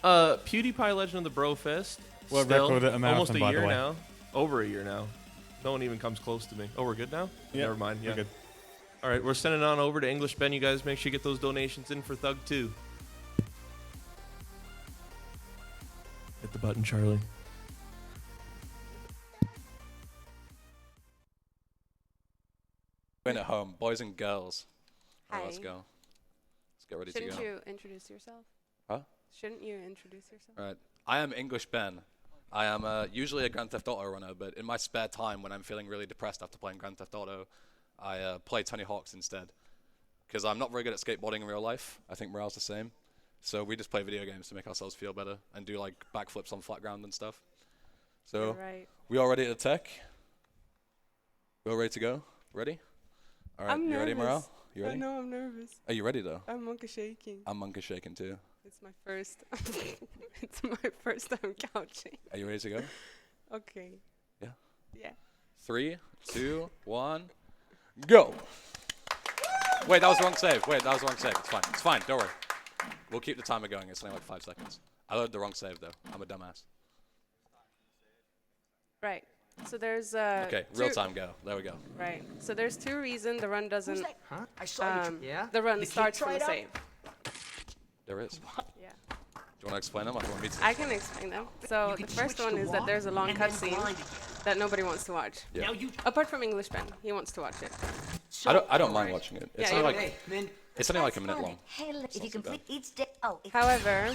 PewDiePie Legend of the Bro Fist. What Still, record at a marathon, almost a by the year way? now. Over a year now. No one even comes close to me. Oh, we're good now? Yeah, Never mind. Yeah. we're good. All right, we're sending on over to English Ben. You guys make sure you get those donations in for Thug 2. Hit the button, Charlie. Going at home, boys and girls. Hi. Let's go. Let's get ready to Shouldn't go. you introduce yourself? Huh? Shouldn't you introduce yourself? All right. I am English Ben. I am usually a Grand Theft Auto runner, but in my spare time, when I'm feeling really depressed after playing Grand Theft Auto, I play Tony Hawk's instead. Because I'm not very good at skateboarding in real life. I think morale's the same. So we just play video games to make ourselves feel better and do like backflips on flat ground and stuff. So You're right. we all ready to tech? We all ready to go? Ready? All right. I'm You ready, nervous. Morale? You ready? I know I'm nervous. Are you ready though? I'm monkey shaking. I'm monkey shaking too. It's my first. It's my first time couching. Are you ready to go? Okay. Yeah. Yeah. 3, 2, 1, go! Wait, that was the wrong save. Wait, that was the wrong save. It's fine. It's fine. Don't worry. We'll keep the timer going. It's only like 5 seconds. I loaded the wrong save though. I'm a dumbass. Right. So there's Okay, real time go. There we go. Right. So there's 2 reasons the run doesn't. Huh? I saw you. Yeah. The run The kid starts from tried a out? save. There is. Yeah. Do you want to explain them? Or do you want me to? I can explain them. So the first one is that there's a long cutscene that nobody wants to watch. Yeah. Now you. Apart from English Ben, he wants to watch it. I don't mind watching it. It's Yeah, only yeah, like Man, it's only like a minute long. If you complete each day, However,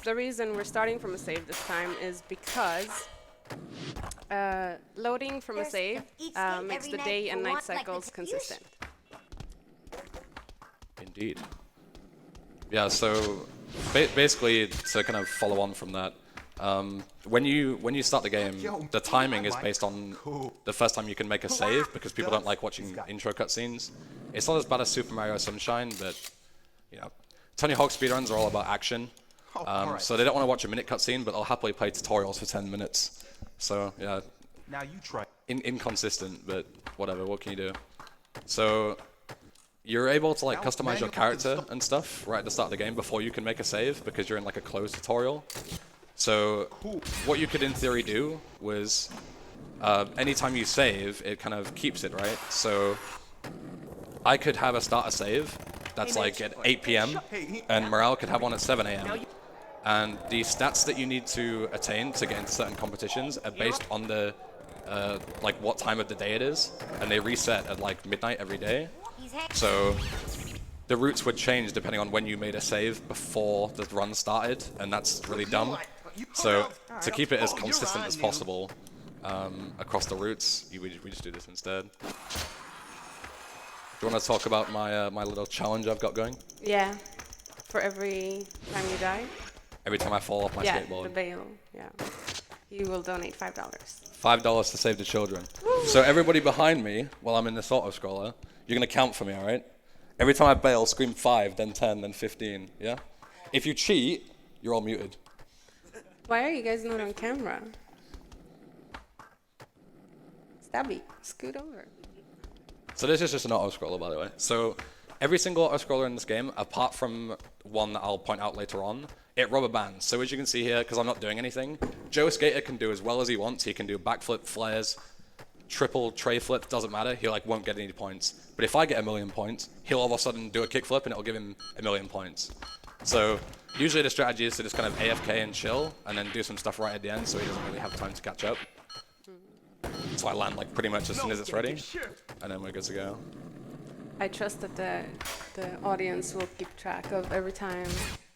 the reason we're starting from a save this time is because loading from a save makes the day and night cycles consistent. Indeed. Yeah. So basically, to kind of follow on from that, when you start the game, the timing is based on the first time you can make a save because people don't like watching intro cutscenes. It's not as bad as Super Mario Sunshine, but you know, Tony Hawk speedruns are all about action. So they don't want to watch a minute cutscene, but they'll happily play tutorials for 10 minutes. So yeah. Now you try. Inconsistent, but whatever. What can you do? So you're able to like customize your character and stuff right at the start of the game before you can make a save because you're in like a closed tutorial. So what you could in theory do was anytime you save, it kind of keeps it, right? So I could have a starter save that's like at 8 p.m. and Morale could have one at 7 a.m. And the stats that you need to attain to get into certain competitions are based on the like what time of the day it is, and they reset at like midnight every day. So the routes would change depending on when you made a save before the run started, and that's really dumb. So to keep it as consistent as possible across the routes, we just do this instead. Do you want to talk about my my little challenge I've got going? Yeah. For every time you die. Every time I fall off my skateboard. The bail. Yeah. You will donate $5. $5 to save the children. So everybody behind me, while I'm in this auto-scroller, you're going to count for me, all right? Every time I bail, scream 5, then 10, then 15, yeah? If you cheat, you're all muted. Why are you guys not on camera? Stabby, scoot over. So this is just an auto-scroller, by the way. So every single auto-scroller in this game, apart from one that I'll point out later on, it rubber bands. So as you can see here, because I'm not doing anything, Joe Skater can do as well as he wants. He can do backflip, flares, triple tray flip, doesn't matter. He like won't get any points. But if I get 1,000,000 points, he'll all of a sudden do a kickflip and it'll give him 1,000,000 points. So usually the strategy is to just kind of AFK and chill, and then do some stuff right at the end so he doesn't really have time to catch up. So I land like pretty much as soon as it's ready, and then we're good to go. I trust that the audience will keep track of every time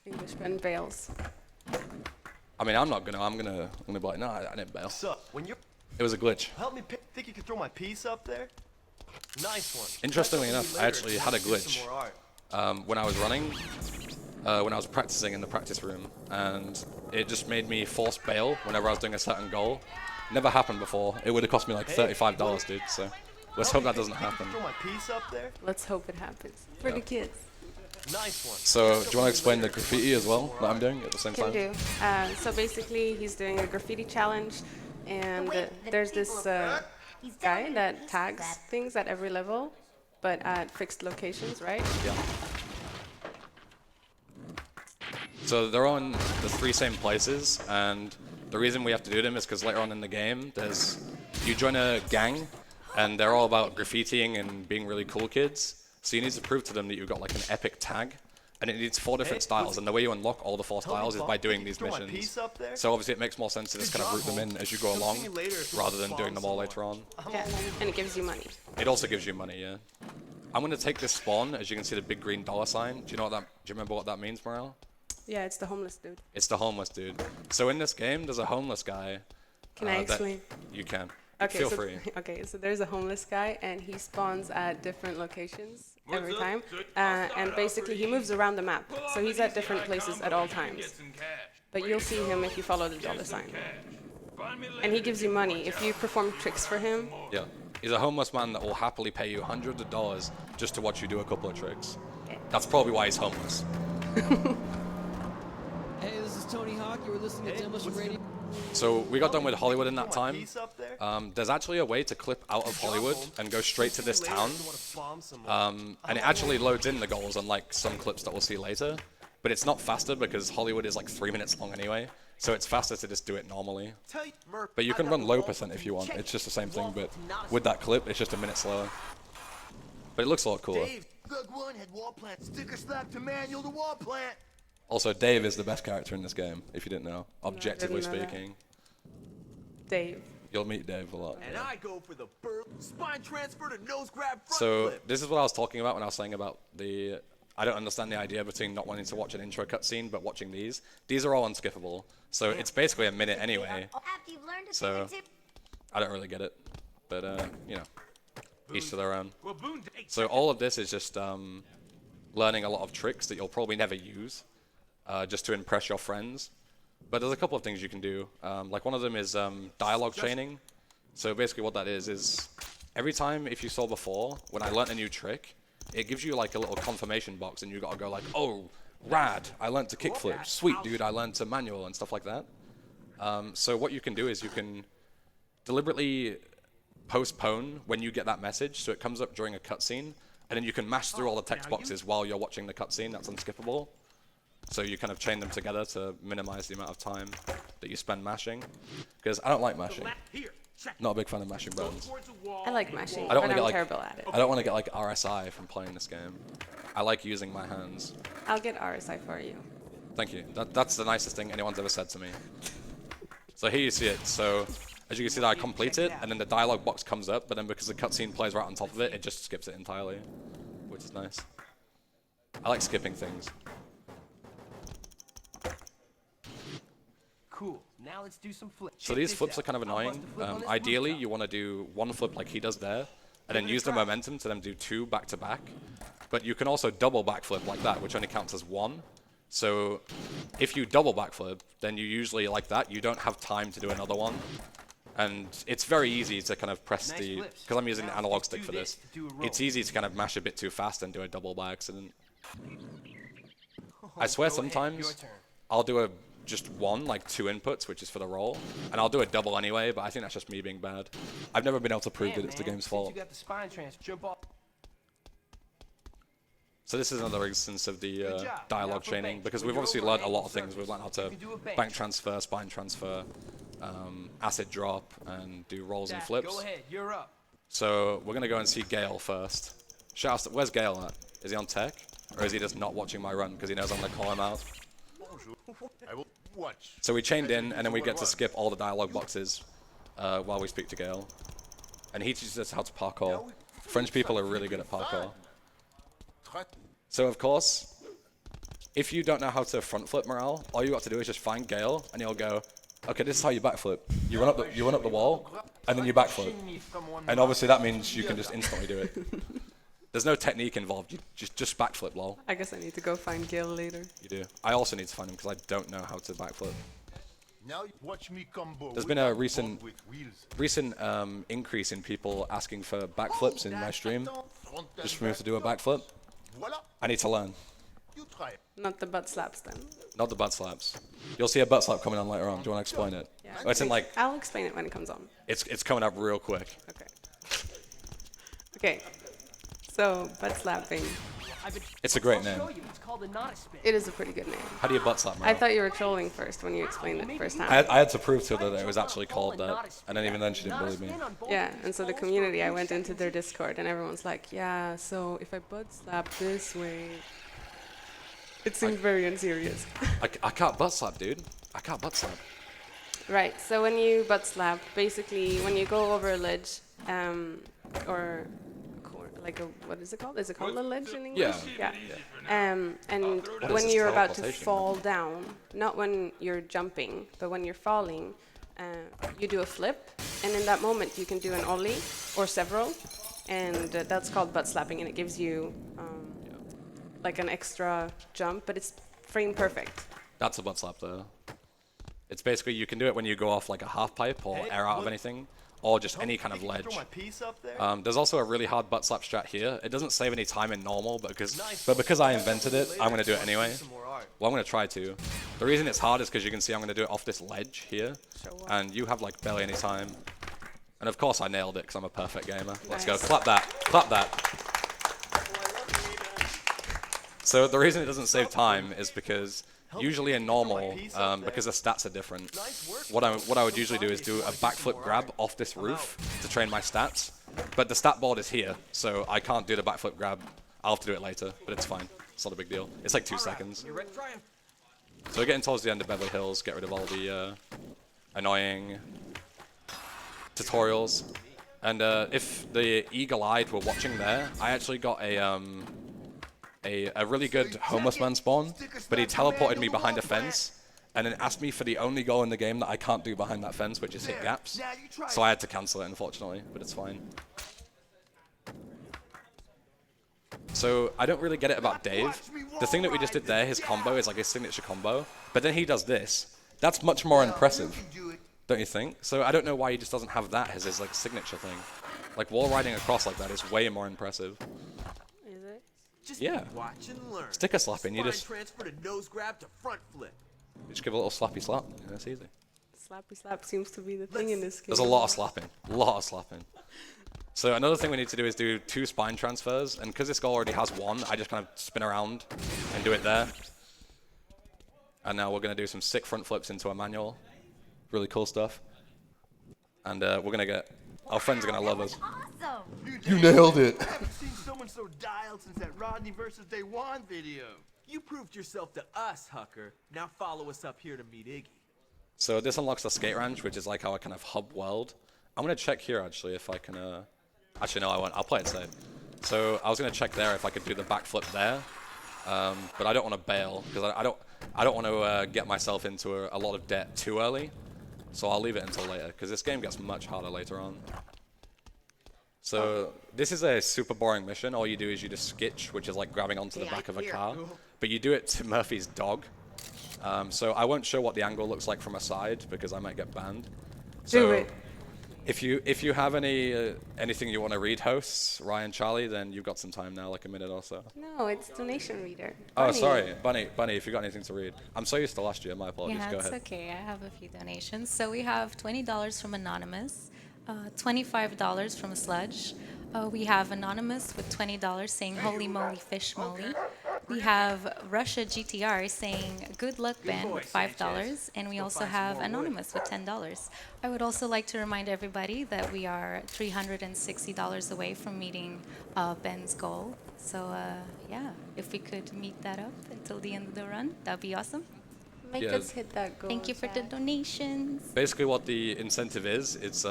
English Ben bails. I mean, I'm not gonna. I'm gonna be like, no, I didn't bail. So when you're It was a glitch. help me pick, think you could throw my piece up there? Nice one. Interestingly That's enough, what I we later actually had a do glitch some more art. when I was running, when I was practicing in the practice room, and it just made me force bail whenever I was doing a certain goal. Never happened before. It would have cost me like $35, dude. So let's hope that doesn't happen. Throw my piece up there? Let's hope it happens for the kids. Nice one. So do you want to explain the graffiti as well that I'm doing at the same Can time? do. So basically, he's doing a graffiti challenge, and there's this guy that tags things at every level, but at fixed locations, right? Yeah. So they're on the 3 same places, and the reason we have to do them is because later on in the game, you join a gang, and they're all about graffitiing and being really cool kids. So you need to prove to them that you've got like an epic tag, and it needs 4 different styles, and the way you unlock all the 4 styles is by doing these missions. So obviously it makes more sense to just kind of route them in as you go along, rather than doing them all later on. Yeah, and it gives you money. It also gives you money, yeah. I'm gonna take this spawn, as you can see the big green dollar sign. Do you remember what that means, Morale? Yeah, it's the homeless dude. It's the homeless dude. So in this game, there's a homeless guy. Can I explain? You can. Okay, Feel so, free. Okay, so there's a homeless guy, and he spawns at different locations every time. And basically, he moves around the map. So he's at different places at all times. But you'll see him if you follow the dollar sign. And he gives you money if you perform tricks for him. Yeah. He's a homeless man that will happily pay you hundreds of dollars just to watch you do a couple of tricks. Yeah. That's probably why he's homeless. Hey, this is Tony Hawk. You were listening to Demolition Radio. So we got done with Hollywood in that time. There's actually a way to clip out of Hollywood and go straight to this town. And it actually loads in the goals, unlike some clips that we'll see later. But it's not faster because Hollywood is like 3 minutes long anyway. So it's faster to just do it normally. But you can run low percent if you want. It's just the same thing, but with that clip, it's just a minute slower. But it looks a lot cooler. Also, Dave is the best character in this game, if you didn't know, objectively know that. speaking. Dave. You'll meet Dave a lot. And I go for the spine transfer to nose grab front So flip. this is what I was talking about when I was saying about the... I don't understand the idea between not wanting to watch an intro cutscene, but watching these. These are all unskippable. So it's basically a minute anyway. After you've learned a So thing or two, I don't really get it. But, you know, each to their own. So all of this is just learning a lot of tricks that you'll probably never use, just to impress your friends. But there's a couple of things you can do. Like one of them is dialogue chaining. So basically what that is every time, if you saw before, when I learnt a new trick, it gives you like a little confirmation box, and you got to go like, oh, rad, I learnt to kickflip. Sweet, dude, I learnt to manual and stuff like that. So what you can do is you can deliberately postpone when you get that message, so it comes up during a cutscene, and then you can mash through all the text boxes while you're watching the cutscene. That's unskippable. So you kind of chain them together to minimize the amount of time that you spend mashing. Because I don't like mashing. Not a big fan of mashing buttons. I like mashing, I don't but want to I'm get terrible at it. I don't want to get like RSI from playing this game. I like using my hands. I'll get RSI for you. Thank you. That's the nicest thing anyone's ever said to me. So here you see it. So as you can see, that I complete it, and then the dialogue box comes up, but then because the cutscene plays right on top of it, it just skips it entirely, which is nice. I like skipping things. Cool. Now let's do some flips. So these flips are kind of annoying. Ideally, you want to do one flip like he does there, and then use the momentum to then do 2 back to back. But you can also double backflip like that, which only counts as 1. So if you double backflip, then you usually, like that, you don't have time to do another one. And it's very easy to kind of press the, because I'm using the analog stick for this, it's easy to kind of mash a bit too fast and do a double by accident. I swear sometimes I'll do just one, like 2 inputs, which is for the roll, and I'll do a double anyway, but I think that's just me being bad. I've never been able to prove that it's the game's fault. So this is another instance of the dialogue chaining, because we've obviously learned a lot of things. We've learned how to bank transfer, spine transfer, acid drop, and do rolls and flips. Go ahead, you're up. So we're going to go and see Gale first. Shoutouts, where's Gale at? Is he on tech? Or is he just not watching my run because he knows I'm going to call him out? So we chained in, and then we get to skip all the dialogue boxes while we speak to Gale. And he teaches us how to parkour. French people are really good at parkour. So of course, if you don't know how to front flip Morale, all you got to do is just find Gale, and he'll go, okay, this is how you backflip. You run up the wall, and then you backflip. And obviously that means you can just instantly do it. There's no technique involved. You just backflip, lol. I guess I need to go find Gil later. You do. I also need to find him because I don't know how to backflip. Now watch me combo. There's been a recent increase in people asking for backflips in my stream, just for me to do a backflip. I need to learn. Not the butt slaps then. Not the butt slaps. You'll see a butt slap coming on later on. Do you want to explain it? Yeah. Oh, it's in like. I'll explain it when it comes on. It's coming up real quick. Okay. Okay. So butt slapping. It's a great name. It is a pretty good name. How do you butt slap, I Meryl? thought you were trolling first when you explained it first time. I had to prove to her that it was actually called that, and then even then she didn't believe me. Yeah, and so the community, I went into their Discord, and everyone's like, yeah, so if I butt slap this way, it seems very unserious. I can't butt slap, dude. I can't butt slap. Right, so when you butt slap, basically when you go over a ledge, or like a, what is it called? Is it called a ledge in English? Yeah. And What is when this you're about to teleportation? fall down, not when you're jumping, but when you're falling, you do a flip, and in that moment you can do an ollie or several, and that's called butt slapping, and it gives you like an extra jump, but it's frame perfect. That's a butt slap, though. It's basically you can do it when you go off like a half pipe or air out of anything, or just any kind of ledge. Throw my piece up there. There's also a really hard butt slap strat here. It doesn't save any time in normal, but because I invented it, I'm going to do it anyway. Well, I'm going to try to. The reason it's hard is because you can see I'm going to do it off this ledge here, and you have like barely any time. And of course I nailed it because I'm a perfect gamer. Let's go. Nice. Clap that. Clap that. So the reason it doesn't save time is because usually in normal, because the stats are different, what I would usually do is do a backflip grab off this roof to train my stats. But the stat board is here, so I can't do the backflip grab. I'll have to do it later, but it's fine. It's not a big deal. It's like 2 seconds. So we're getting towards the end of Beverly Hills. Get rid of all the annoying tutorials. And if the eagle-eyed were watching there, I actually got a really good homeless man spawn, but he teleported me behind a fence and then asked me for the only goal in the game that I can't do behind that fence, which is hit gaps. So I had to cancel it, unfortunately, but it's fine. So I don't really get it about Dave. The thing that we just did there, his combo, is like his signature combo, but then he does this. That's much more impressive, don't you think? So I don't know why he just doesn't have that as his like signature thing. Like wall riding across like that is way more impressive. Is it? Just Yeah. watch and learn. Sticker slapping, you Spine just transfer to nose grab to front flip. give a little slappy slap. Yeah, that's easy. Slappy slap seems to be the thing in this game. There's a lot of slapping. A lot of slapping. So another thing we need to do is do 2 spine transfers, and because this goal already has 1, I just kind of spin around and do it there. And now we're going to do some sick front flips into a manual. Really cool stuff. And we're going to get... Our friends are going to love us. Awesome. You nailed it. I haven't seen someone so dialed since that Rodney versus Day One video. You proved yourself to us, Hucker. Now follow us up here to meet Iggy. So this unlocks the skate ranch, which is like our kind of hub world. I'm going to check here, actually, if I can... Actually, no, I won't. I'll play it safe. So I was going to check there if I could do the backflip there. But I don't want to bail, because I don't want to get myself into a lot of debt too early. So I'll leave it until later, because this game gets much harder later on. So this is a super boring mission. All you do is you just skitch, which is like grabbing onto the back of a car. But you do it to Murphy's dog. So I won't show what the angle looks like from a side, because I might get banned. So Do it. if you have anything you want to read, hosts, Ryan, Charlie, then you've got some time now, like a minute or so. No, it's donation reader. Oh, Bunny. sorry, Bunny, if you got anything to read. I'm so used to last year. My apologies. Yeah, Go it's ahead. okay. I have a few donations. So we have $20 from Anonymous, $25 from Sludge. We have Anonymous with $20 saying "Holy moly, fish moly." We have Russia GTR saying "Good luck, Ben" with $5, and we also have Anonymous with $10. I would also like to remind everybody that we are $360 away from meeting Ben's goal. So yeah, if we could meet that up until the end of the run, that'd be awesome. Make Yeah. us hit that goal. Thank you for the Zach. Oh, donations. Basically, what the incentive is, it's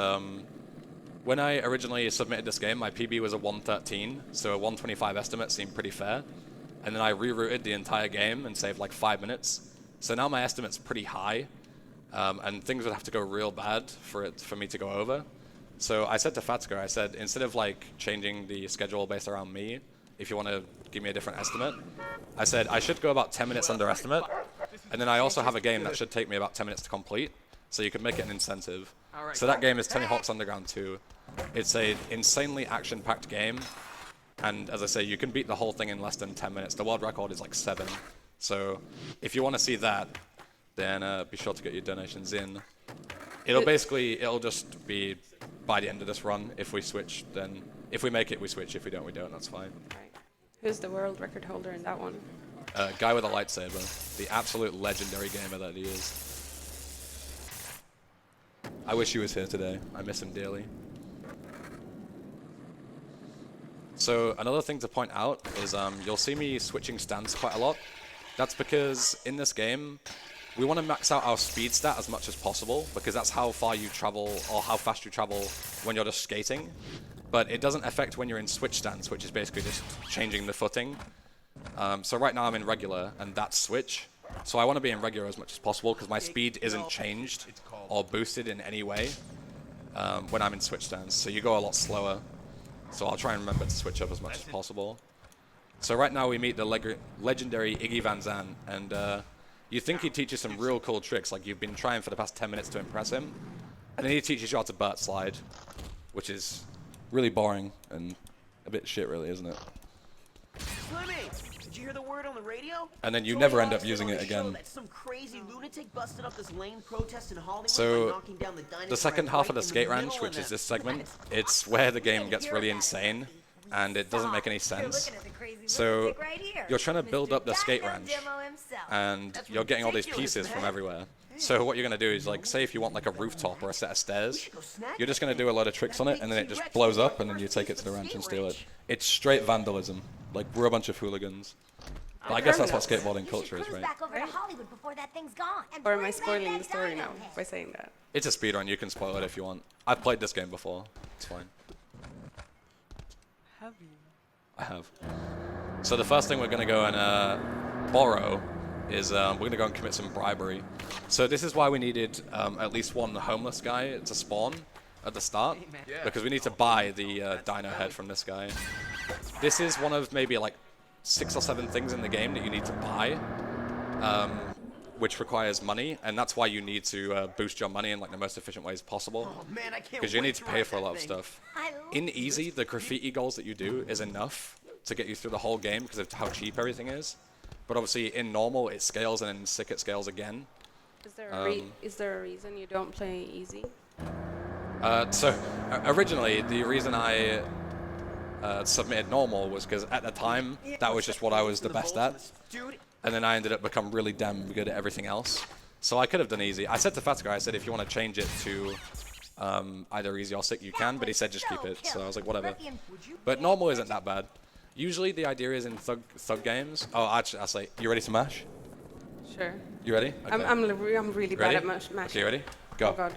when I originally submitted this game, my PB was a 113, so a 125 estimate seemed pretty fair. And then I rerouted the entire game and saved like 5 minutes. So now my estimate's pretty high, and things would have to go real bad for me to go over. So I said to Fatsker, I said, instead of like changing the schedule based around me, if you want to give me a different estimate, I said I should go about 10 minutes under estimate. And then I also have a game that should take me about 10 minutes to complete, so you can make it an incentive. So that game is Tony Hawk's Underground 2. It's an insanely action-packed game, and as I say, you can beat the whole thing in less than 10 minutes. The world record is like 7. So if you want to see that, then be sure to get your donations in. It'll just be by the end of this run. If we switch, then if we make it, we switch. If we don't, we don't. That's fine. Right. Who's the world record holder in that one? Guy with a lightsaber. The absolute legendary gamer that he is. I wish he was here today. I miss him dearly. So another thing to point out is you'll see me switching stance quite a lot. That's because in this game, we want to max out our speed stat as much as possible, because that's how far you travel or how fast you travel when you're just skating. But it doesn't affect when you're in switch stance, which is basically just changing the footing. So right now I'm in regular, and that's switch. So I want to be in regular as much as possible, because my speed isn't changed or boosted in any way when I'm in switch stance. So you go a lot slower. So I'll try and remember to switch up as much as possible. So right now we meet the legendary Iggy Van Zandt, and you think he teaches some real cool tricks, like you've been trying for the past 10 minutes to impress him. And then he teaches you how to butt slide, which is really boring and a bit shit really, isn't it? Slimmy, did you hear the word on the radio? And then you never end up using it again. That some crazy lunatic busted up this lane protest in Hollywood by So knocking down the dinosaur the second half of the right in skate middle ranch, of which that. is this segment, it's where the game gets really insane and it doesn't make any sense. So you're trying to build up the skate ranch and you're getting all these pieces from everywhere. So what you're going to do is, like, say if you want like a rooftop or a set of stairs, you're just going to do a lot of tricks on it and then it just blows up and then you take it to the ranch and steal it. It's straight vandalism. Like, we're a bunch of hooligans. But I guess that's what skateboarding culture is, right? Back over to Hollywood before that thing's gone. And Or am I bring back spoiling that the story now dino head. by saying that? It's a speedrun, you can spoil it if you want. I've played this game before, it's fine. Have you? I have. So the first thing we're going to go and borrow is we're going to go and commit some bribery. So this is why we needed at least one homeless guy to spawn at the start, because we need to buy the dino head from this guy. This is one of maybe like 6 or 7 things in the game that you need to buy, which requires money, and that's why you need to boost your money in like the most efficient ways possible, because you need to pay for a lot of stuff. In easy, the graffiti goals that you do is enough to get you through the whole game because of how cheap everything is. But obviously in normal it scales, and in sick it scales again. Is there a reason you don't play easy? So originally the reason I submitted normal was because at the time that was just what I was the best at, and then I ended up becoming really damn good at everything else. So I could have done easy. I said to Fat Guy, I said if you want to change it to either easy or sick you can, but he said just keep it. So I was like whatever. But normal isn't that bad. Usually the idea is in thug games. Oh, actually, I say, you ready to mash? Sure. You ready? Okay. I'm really bad at mashing. Okay, you ready? Go. Oh god.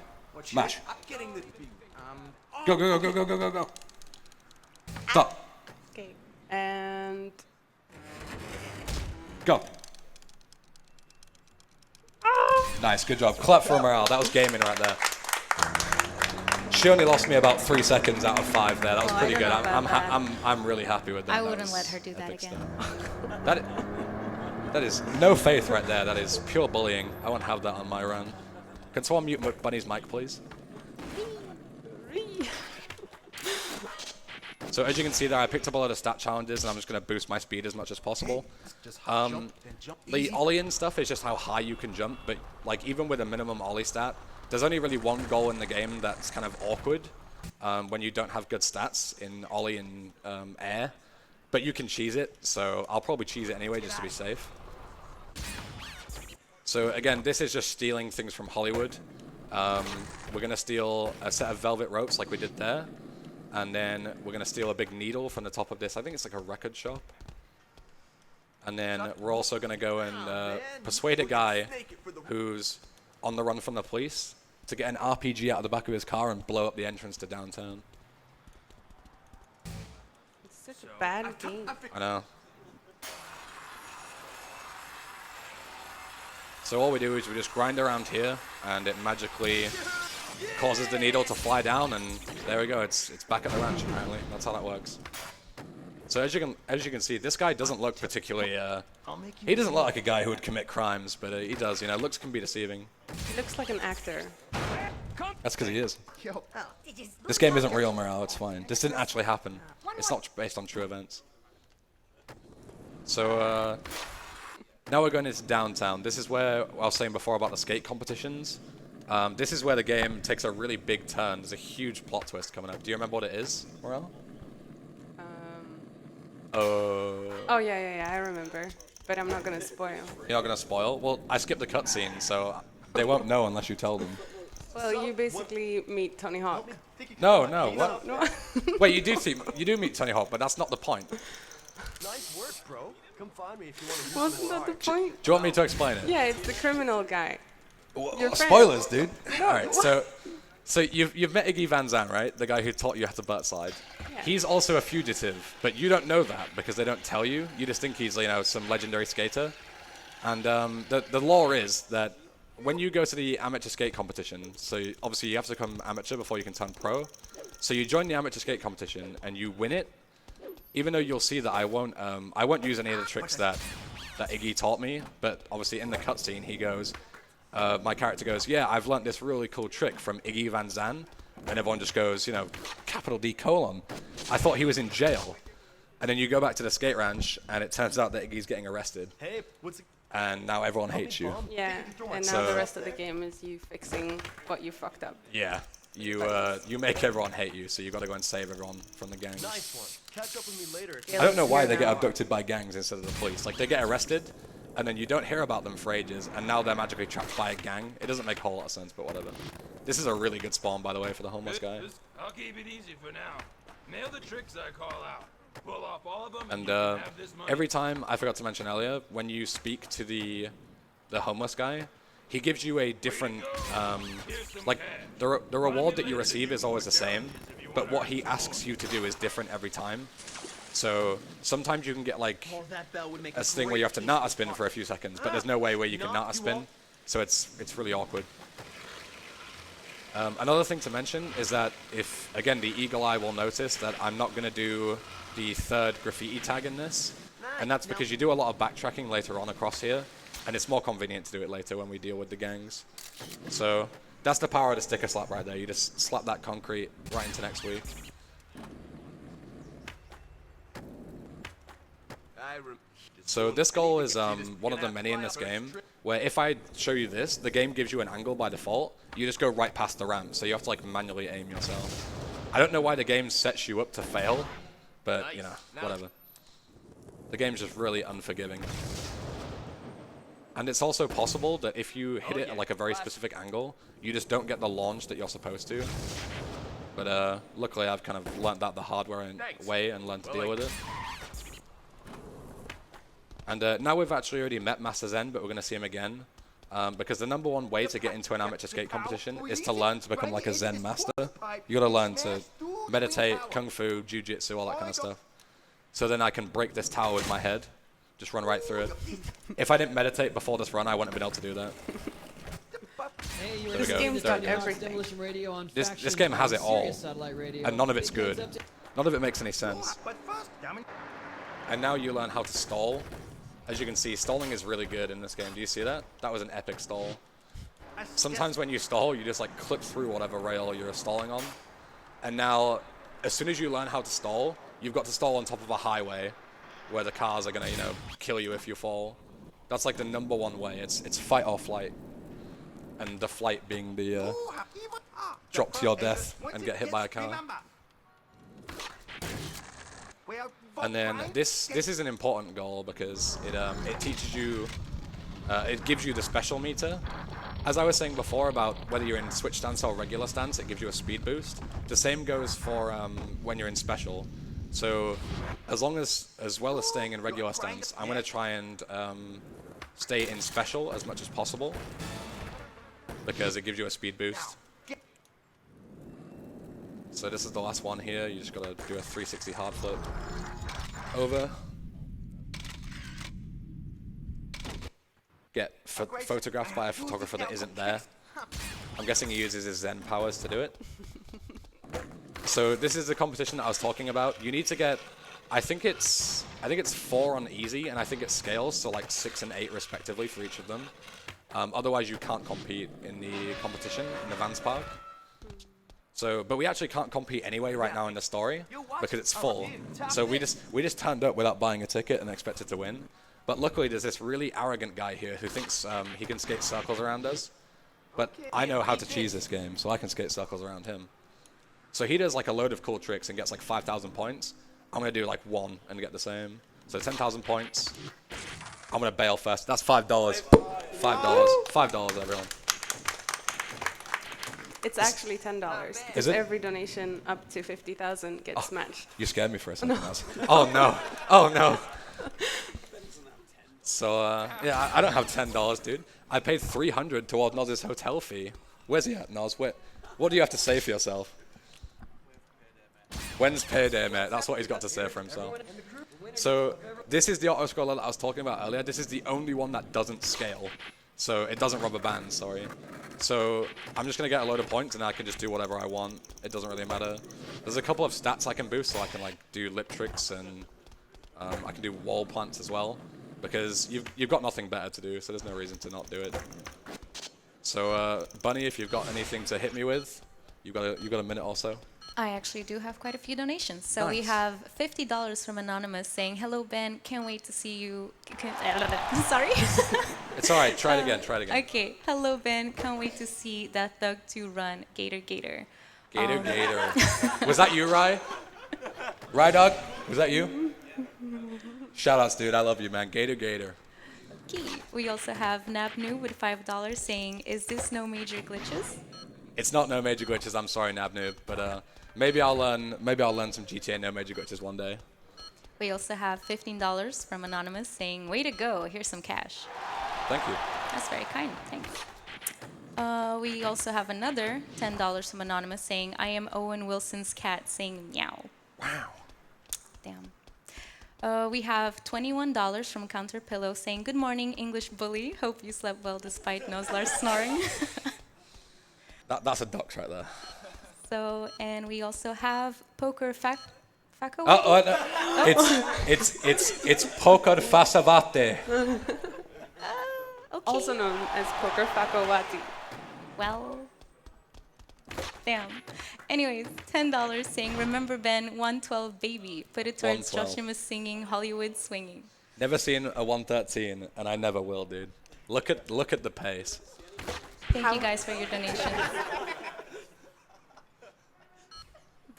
Mash. I'm getting the Go, go, go, go, go, go, go. Stop. Okay. And Go. Nice, good job. Clap for morale. That was gaming right there. She only lost me about 3 seconds out of 5 there. That was pretty good. I'm really happy with that. I wouldn't let her do that again. That is no faith right there. That is pure bullying. I won't have that on my run. Can someone mute Bunny's mic, please? So as you can see there, I picked up a lot of stat challenges, and I'm just going to boost my speed as much as possible. The ollie and stuff is just how high you can jump, but like even with a minimum ollie stat, there's only really one goal in the game that's kind of awkward when you don't have good stats in ollie and air, but you can cheese it, so I'll probably cheese it anyway just to be safe. So again, this is just stealing things from Hollywood. We're going to steal a set of velvet ropes like we did there. And then we're going to steal a big needle from the top of this. I think it's like a record shop. And then we're also going to go and persuade a guy who's on the run from the police to get an RPG out of the back of his car and blow up the entrance to downtown. it's such a bad game. I know. So all we do is we just grind around here, and it magically causes the needle to fly down, and there we go. It's back at the ranch apparently. That's how that works. So as you can see, this guy doesn't look particularly. He doesn't look like a guy who would commit crimes, but he does. You know, looks can be deceiving. He looks like an actor. That's because he is. This game isn't real, Morale. It's fine. This didn't actually happen. It's not based on true events. So now we're going into downtown. This is where I was saying before about the skate competitions. This is where the game takes a really big turn. There's a huge plot twist coming up. Do you remember what it is, Morel? Oh yeah, I remember. But I'm not gonna spoil. You're not gonna spoil? Well, I skipped the cutscene, so they won't know unless you tell them. Well, you basically meet Tony Hawk. No, what? No. Wait, you do meet Tony Hawk, but that's not the point. Nice work, bro. Come find me if you want to use Wasn't that the point? Do you want me to explain it? Yeah, it's the criminal guy. Your friend. Spoilers, dude. All right, so you've met Iggy Van Zandt, right? The guy who taught you how to butt slide. Yeah. He's also a fugitive, but you don't know that because they don't tell you. You just think he's, you know, some legendary skater. And the law is that when you go to the amateur skate competition, so obviously you have to become amateur before you can turn pro. So you join the amateur skate competition and you win it. Even though you'll see that I won't use any of the tricks that Iggy taught me, but obviously in the cutscene he goes, my character goes, yeah, I've learnt this really cool trick from Iggy Van Zandt, and everyone just goes, you know, capital D colon. I thought he was in jail, and then you go back to the skate ranch, and it turns out that Iggy's getting arrested, Hey, what's it? and now everyone hates you. Yeah, and now the rest of the game is you fixing what you fucked up. Yeah, you make everyone hate you, so you got to go and save everyone from the gangs. Nice one. Catch up with me later. Yeah, I don't know why let's they hear get now. abducted by gangs instead of the police. Like, they get arrested, and then you don't hear about them for ages, and now they're magically trapped by a gang. It doesn't make a whole lot of sense, but whatever. This is a really good spawn, by the way, for the homeless guy. I'll keep it easy for now. Nail the tricks I call out. Pull off all of them, And you can have this money. every time, I forgot to mention earlier, when you speak to the homeless guy, he gives you a different, like, the reward that you receive is always the same, but what he asks you to do is different every time. So sometimes you can get, like, Oh, that bell would make a thing where you have to nata spin for a few seconds, but there's no way where you can nata spin, so it's really awkward. Another thing to mention is that if, again, the eagle eye will notice that I'm not going to do the third graffiti tag in this, and that's because you do a lot of backtracking later on across here, and it's more convenient to do it later when we deal with the gangs. So that's the power of the sticker slap right there. You just slap that concrete right into next week. So this goal is one of the many in this game, where if I show you this, the game gives you an angle by default. You just go right past the ramp, so you have to, like, manually aim yourself. I don't know why the game sets you up to fail, but, you know, whatever. The game's just really unforgiving. And it's also possible that if you hit it at, like, a very specific angle, you just don't get the launch that you're supposed to. But luckily I've kind of learnt that the hard way and learned to deal with it. And now we've actually already met Master Zen, but we're going to see him again. Because the #1 way to get into an amateur skate competition is to learn to become like a Zen master. You got to learn to meditate, kung fu, jiu-jitsu, all that kind of stuff. So then I can break this tower with my head, just run right through it. If I didn't meditate before this run, I wouldn't have been able to do that. Hey, you're There we listening go. to Game's There. got everything. Demolition Radio on This Faction game has it all, Sirius Satellite Radio. and none of it's Big heads good. up to- None of it makes any sense. But first, damn it. And now you learn how to stall. As you can see, stalling is really good in this game. Do you see that? That was an epic stall. Sometimes when you stall, you just, like, clip through whatever rail you're stalling on. And now, as soon as you learn how to stall, you've got to stall on top of a highway where the cars are gonna, you know, kill you if you fall. That's like the #1 way. It's fight or flight. And the flight being the drop to your death and get hit by a car. And then this is an important goal because it teaches you, it gives you the special meter. As I was saying before about whether you're in switch stance or regular stance, it gives you a speed boost. The same goes for when you're in special. So as well as staying in regular stance, I'm going to try and stay in special as much as possible because it gives you a speed boost. So this is the last one here. You just got to do a 360 hard flip over. Get photographed by a photographer that isn't there. I'm guessing he uses his Zen powers to do it. So this is the competition that I was talking about. You need to get, I think it's 4 on easy, and I think it scales, so like 6 and 8 respectively for each of them. Otherwise you can't compete in the competition in the Vans Park. So, but we actually can't compete anyway right now in the story because it's full. So we just turned up without buying a ticket and expected to win. But luckily there's this really arrogant guy here who thinks he can skate circles around us. But I know how to cheese this game, so I can skate circles around him. So he does like a load of cool tricks and gets like 5,000 points. I'm going to do like 1 and get the same. So 10,000 points. I'm going to bail first. That's $5. $5, everyone. It's actually $10 because it? every donation up to 50,000 gets matched. You scared me for a second. Oh no! Oh no! So yeah, I don't have $10, dude. I paid $300 toward Noz's hotel fee. Where's he at, Noz? What do you have to say for yourself? When's payday, mate? That's what he's got to say for himself. So this is the auto-scroller that I was talking about earlier. This is the only one that doesn't scale. So it doesn't rubber band, sorry. So I'm just going to get a load of points and I can just do whatever I want. It doesn't really matter. There's a couple of stats I can boost, so I can like do lip tricks and I can do wall plants as well. Because you've got nothing better to do, so there's no reason to not do it. So Bunny, if you've got anything to hit me with, you've got a minute or so. I actually do have quite a few donations. So we Nice. have $50 from Anonymous saying, "Hello Ben, can't wait to see you." Sorry. It's all right. Try it again. Try it again. Okay. Hello Ben, can't wait to see that Thug 2 run. Gator Gator. Gator, Gator. Was that you, Rye? Rye Dog? Was that you? Shoutouts, dude. I love you, man. Gator, Gator. Okay. We also have Nabnu with $5 saying, "Is this no major glitches?" It's not no major glitches. I'm sorry, Nabnoob, but maybe I'll learn some GTA no major glitches one day. We also have $15 from Anonymous saying, "Way to go, here's some cash." Thank you. That's very kind, thanks. We also have another $10 from Anonymous saying, "I am Owen Wilson's cat," saying meow. Wow. Damn. We have $21 from Counter Pillow saying, "Good morning, English bully. Hope you slept well despite Noslar's snoring." That's a dox right there. So, and we also have Poker Faco. It's Poker Fasavate. Okay. Also known as Poker Fakowati. Well, damn. Anyways, $10 saying, "Remember Ben, 112 baby. Put it towards 112. Joshua singing, Hollywood swinging." Never seen a 113, and I never will, dude. Look at the pace. Thank you guys for your donations.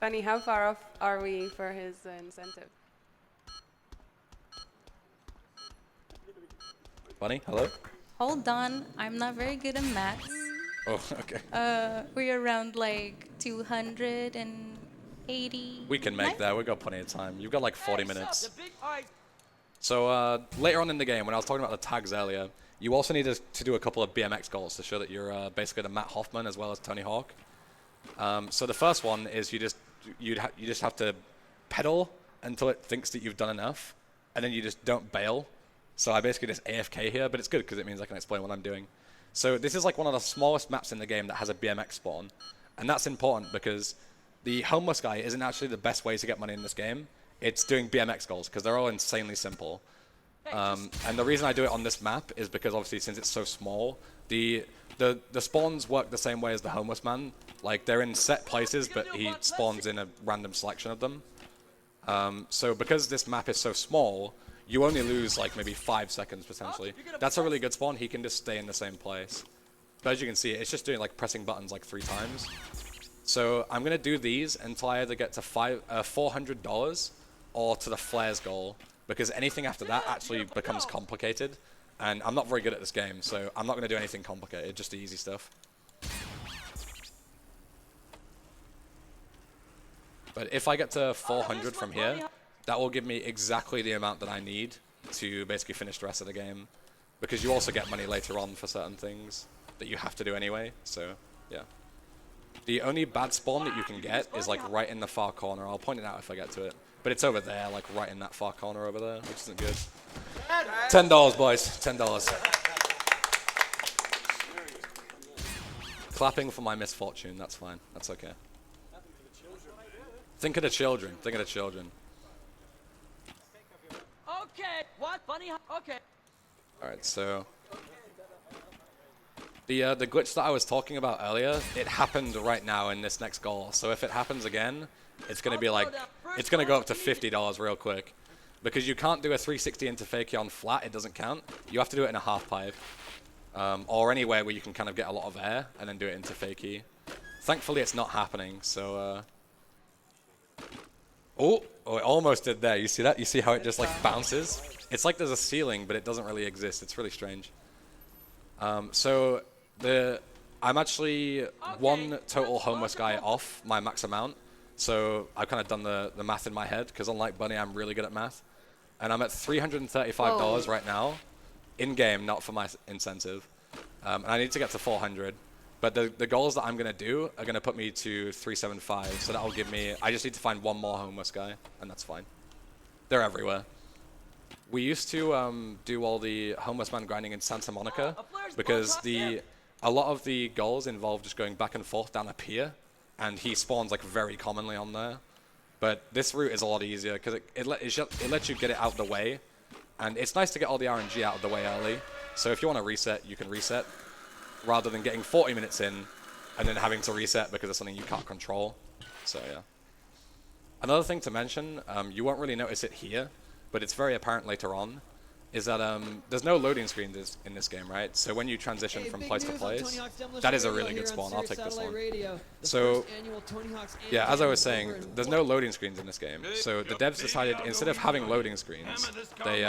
Bunny, how far off are we for his incentive? Bunny, hello? Hold on, I'm not very good at maths. Oh, okay. We're around like 280. We can make that. We've got plenty of time. You've got like 40 minutes. So later on in the game, when I was talking about the tags earlier, you also need to do a couple of BMX goals to show that you're basically the Matt Hoffman as well as Tony Hawk. So the first one is you just have to pedal until it thinks that you've done enough, and then you just don't bail. So I basically just AFK here, but it's good because it means I can explain what I'm doing. So this is like one of the smallest maps in the game that has a BMX spawn, and that's important because the homeless guy isn't actually the best way to get money in this game. It's doing BMX goals because they're all insanely simple. And the reason I do it on this map is because obviously since it's so small, the spawns work the same way as the homeless man. Like they're in set places, but he spawns in a random selection of them. So because this map is so small, you only lose like maybe 5 seconds potentially. That's a really good spawn. He can just stay in the same place. But as you can see, it's just doing like pressing buttons like 3 times. So I'm gonna do these until I either get to $400 or to the flares goal, because anything after that actually becomes complicated, and I'm not very good at this game, so I'm not gonna do anything complicated, just the easy stuff. But if I get to 400 from here, that will give me exactly the amount that I need to basically finish the rest of the game, because you also get money later on for certain things that you have to do anyway, so yeah. The only bad spawn that you can get is like right in the far corner. I'll point it out if I get to it. But it's over there, like right in that far corner over there, which isn't good. $10, boys, $10. Clapping for my misfortune, that's fine, that's okay. Think of the children, think of the children. Okay, what? Bunny? Okay. Alright, so the glitch that I was talking about earlier, it happened right now in this next goal. So if it happens again, it's gonna be like, it's gonna go up to $50 real quick. Because you can't do a 360 into fakie on flat, it doesn't count. You have to do it in a half pipe. Or anywhere where you can kind of get a lot of air and then do it into fakie. Thankfully it's not happening, so Oh, it almost did there. You see that? You see how it just like bounces? It's like there's a ceiling, but it doesn't really exist. It's really strange. So I'm actually one total homeless guy off my max amount. So I've kind of done the math in my head, because unlike Bunny, I'm really good at math. And I'm at $335 right now, in-game, not for my incentive. And I need to get to 400. But the goals that I'm going to do are going to put me to 375. So that will give me, I just need to find one more homeless guy, and that's fine. They're everywhere. We used to do all the homeless man grinding in Santa Monica, because a lot of the goals involve just going back and forth down a pier, and he spawns like very commonly on there. But this route is a lot easier, because it lets you get it out of the way, and it's nice to get all the RNG out of the way early. So if you want to reset, you can reset, rather than getting 40 minutes in and then having to reset because it's something you can't control. So yeah. Another thing to mention, you won't really notice it here, but it's very apparent later on, is that there's no loading screens in this game, right? So when you transition from place to place, that is a really good spawn. I'll take this one. So yeah, as I was saying, there's no loading screens in this game. So the devs decided, instead of having loading screens, they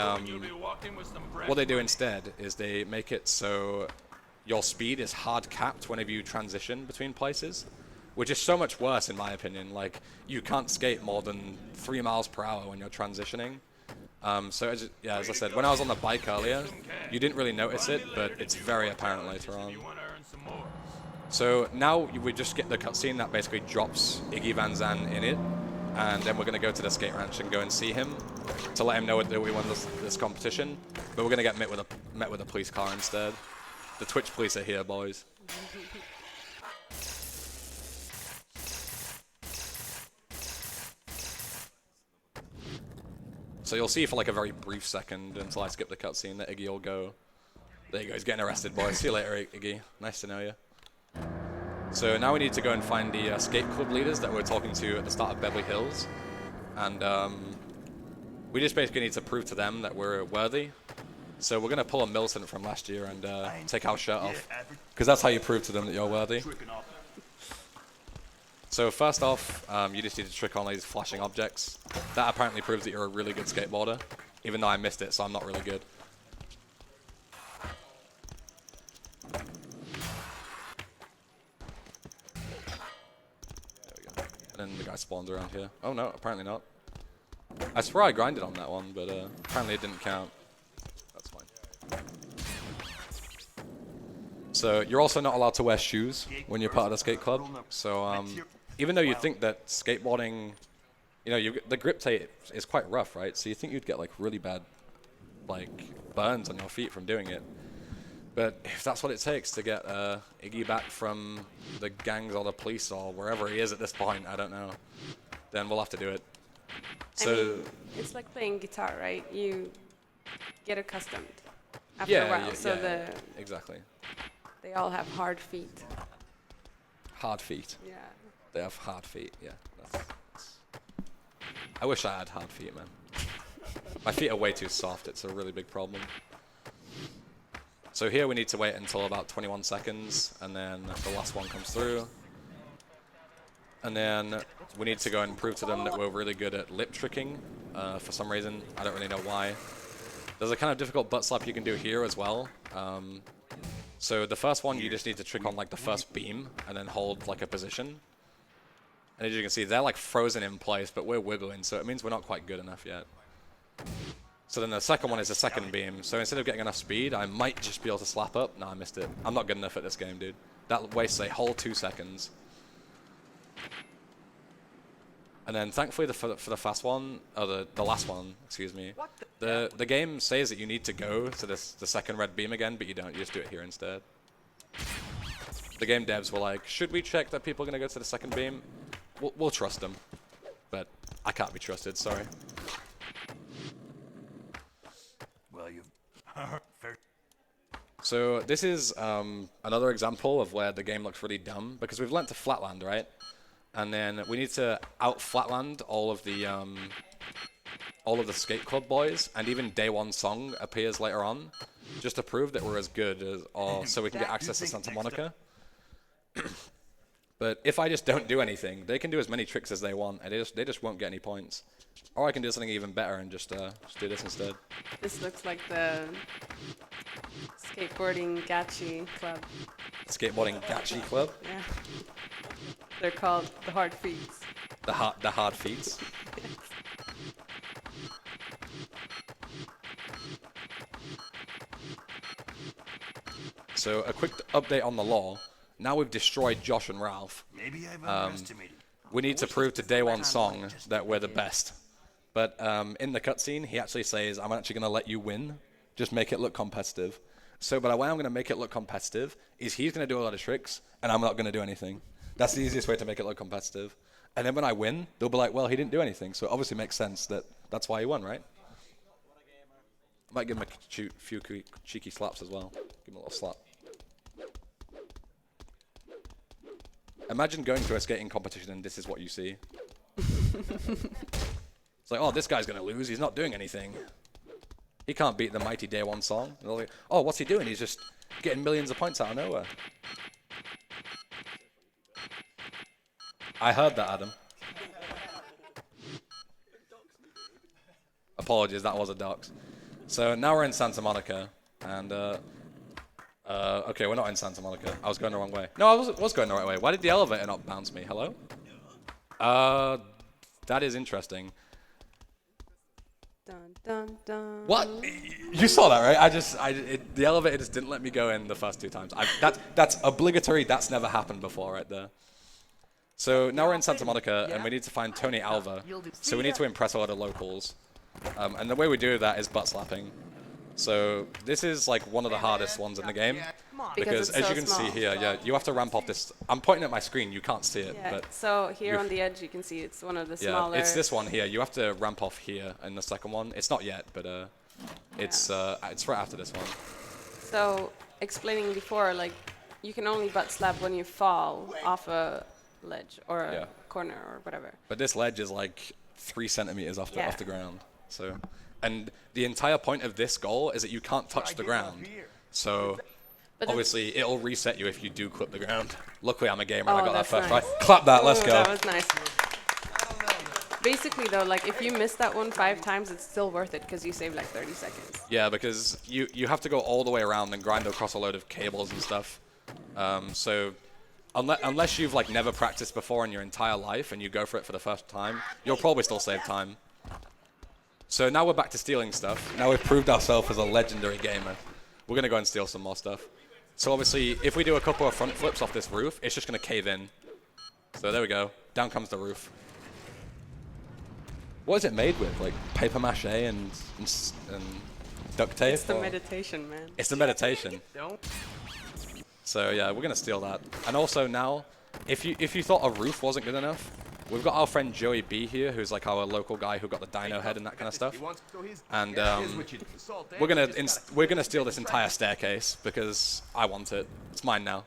what they do instead is they make it so your speed is hard capped whenever you transition between places, which is so much worse in my opinion. Like, you can't skate more than 3 miles per hour when you're transitioning. So as I said, when I was on the bike earlier, you didn't really notice it, but it's very apparent later on. So now we just get the cutscene that basically drops Iggy Van Zan in it, and then we're going to go to the skate ranch and go and see him to let him know that we won this competition. But we're going to get met with a police car instead. The Twitch police are here, boys. So you'll see for like a very brief second until I skip the cutscene that Iggy will go. There you go, he's getting arrested, boys. See you later, Iggy. Nice to know you. So now we need to go and find the skate club leaders that we were talking to at the start of Beverly Hills. And we just basically need to prove to them that we're worthy. So we're going to pull a militant from last year and take our shirt off. Because that's how you prove to them that you're worthy. So first off, you just need to trick on these flashing objects. That apparently proves that you're a really good skateboarder, even though I missed it, so I'm not really good. There we go. And then the guy spawns around here. Oh no, apparently not. I swear I grinded on that one, but apparently it didn't count. That's fine. So you're also not allowed to wear shoes when you're part of the skate club. So even though you think that skateboarding, you know, the grip tape is quite rough, right? So you think you'd get like really bad, like, burns on your feet from doing it. But if that's what it takes to get Iggy back from the gangs or the police or wherever he is at this point, I don't know, then we'll have to do it. So I mean, it's like playing guitar, right? You get accustomed after a while. So exactly. They all have hard feet. Hard feet. Yeah. They have hard feet, yeah. I wish I had hard feet, man. My feet are way too soft. It's a really big problem. So here we need to wait until about 21 seconds, and then the last one comes through. And then we need to go and prove to them that we're really good at lip tricking for some reason. I don't really know why. There's a kind of difficult butt slap you can do here as well. So the first one, you just need to trick on like the first beam and then hold like a position. And as you can see, they're like frozen in place, but we're wiggling, so it means we're not quite good enough yet. So then the second one is the second beam. So instead of getting enough speed, I might just be able to slap up. No, I missed it. I'm not good enough at this game, dude. That wastes a whole 2 seconds. And then thankfully for the fast one, or the last one, excuse me, the game says that you need to go to the second red beam again, but you don't. You just do it here instead. The game devs were like, should we check that people are going to go to the second beam? We'll trust them, but I can't be trusted, sorry. Well, you. So this is another example of where the game looks really dumb, because we've learnt to flatland, right? And then we need to out-flatland all of the skate club boys, and even Day One Song appears later on, just to prove that we're as good as, or so we can get access to Santa Monica. But if I just don't do anything, they can do as many tricks as they want, and they just won't get any points. Or I can do something even better and just do this instead. This looks like the skateboarding gachi club. Skateboarding gachi club? Yeah. They're called the hard feats. The hard feats. So a quick update on the law. Now we've destroyed Josh and Ralph. Maybe I've underestimated. We need to prove to Day One Song that we're the best. But in the cutscene, he actually says, I'm actually going to let you win. Just make it look competitive. So, but the way I'm going to make it look competitive is he's going to do a lot of tricks, and I'm not going to do anything. That's the easiest way to make it look competitive. And then when I win, they'll be like, well, he didn't do anything. So it obviously makes sense that that's why he won, right? I might give him a few cheeky slaps as well. Give him a little slap. Imagine going to a skating competition and this is what you see. It's like, oh, this guy's going to lose. He's not doing anything. He can't beat the mighty Day One Song. And they're like, oh, what's he doing? He's just getting millions of points out of nowhere. I heard that, Adam. Apologies, that was a dox. So now we're in Santa Monica, and okay, we're not in Santa Monica. I was going the wrong way. No, I was going the right way. Why did the elevator not bounce me? Hello? That is interesting. Dun, dun, dun. What? You saw that, right? The elevator just didn't let me go in the first 2 times. That's obligatory. That's never happened before, right there. So now we're in Santa Monica, and we need to find Tony Alva. So we need to impress a lot of locals. And the way we do that is butt slapping. So this is like one of the hardest ones in the game. Because as you can see here, yeah, you have to ramp off this. I'm pointing at my screen, you can't see it. Yeah, But so here on the edge you can see it's one of the smaller... Yeah, it's this one here. You have to ramp off here in the second one. It's not yet, but it's right after this one. So explaining before, like, you can only butt slap when you fall off a ledge or a corner or whatever. But this ledge is like 3 centimeters off the ground. So, and the entire point of this goal is that you can't touch the ground. So obviously it'll reset you if you do clip the ground. Luckily I'm a gamer and I got that first try. Clap that, let's go. That was nice. Basically though, like if you miss that one 5 times, it's still worth it because you save like 30 seconds. Yeah, because you have to go all the way around and grind across a load of cables and stuff. So unless you've like never practiced before in your entire life and you go for it for the first time, you'll probably still save time. So now we're back to stealing stuff. Now we've proved ourselves as a legendary gamer. We're going to go and steal some more stuff. So obviously, if we do a couple of front flips off this roof, it's just going to cave in. So there we go. Down comes the roof. What is it made with? Like paper mache and duct tape? It's the meditation, man. It's the meditation. So yeah, we're going to steal that. And also now, if you thought a roof wasn't good enough, we've got our friend Joey B here, who's like our local guy who got the dino head and that kind of stuff. And we're gonna steal this entire staircase because I want it. It's mine now.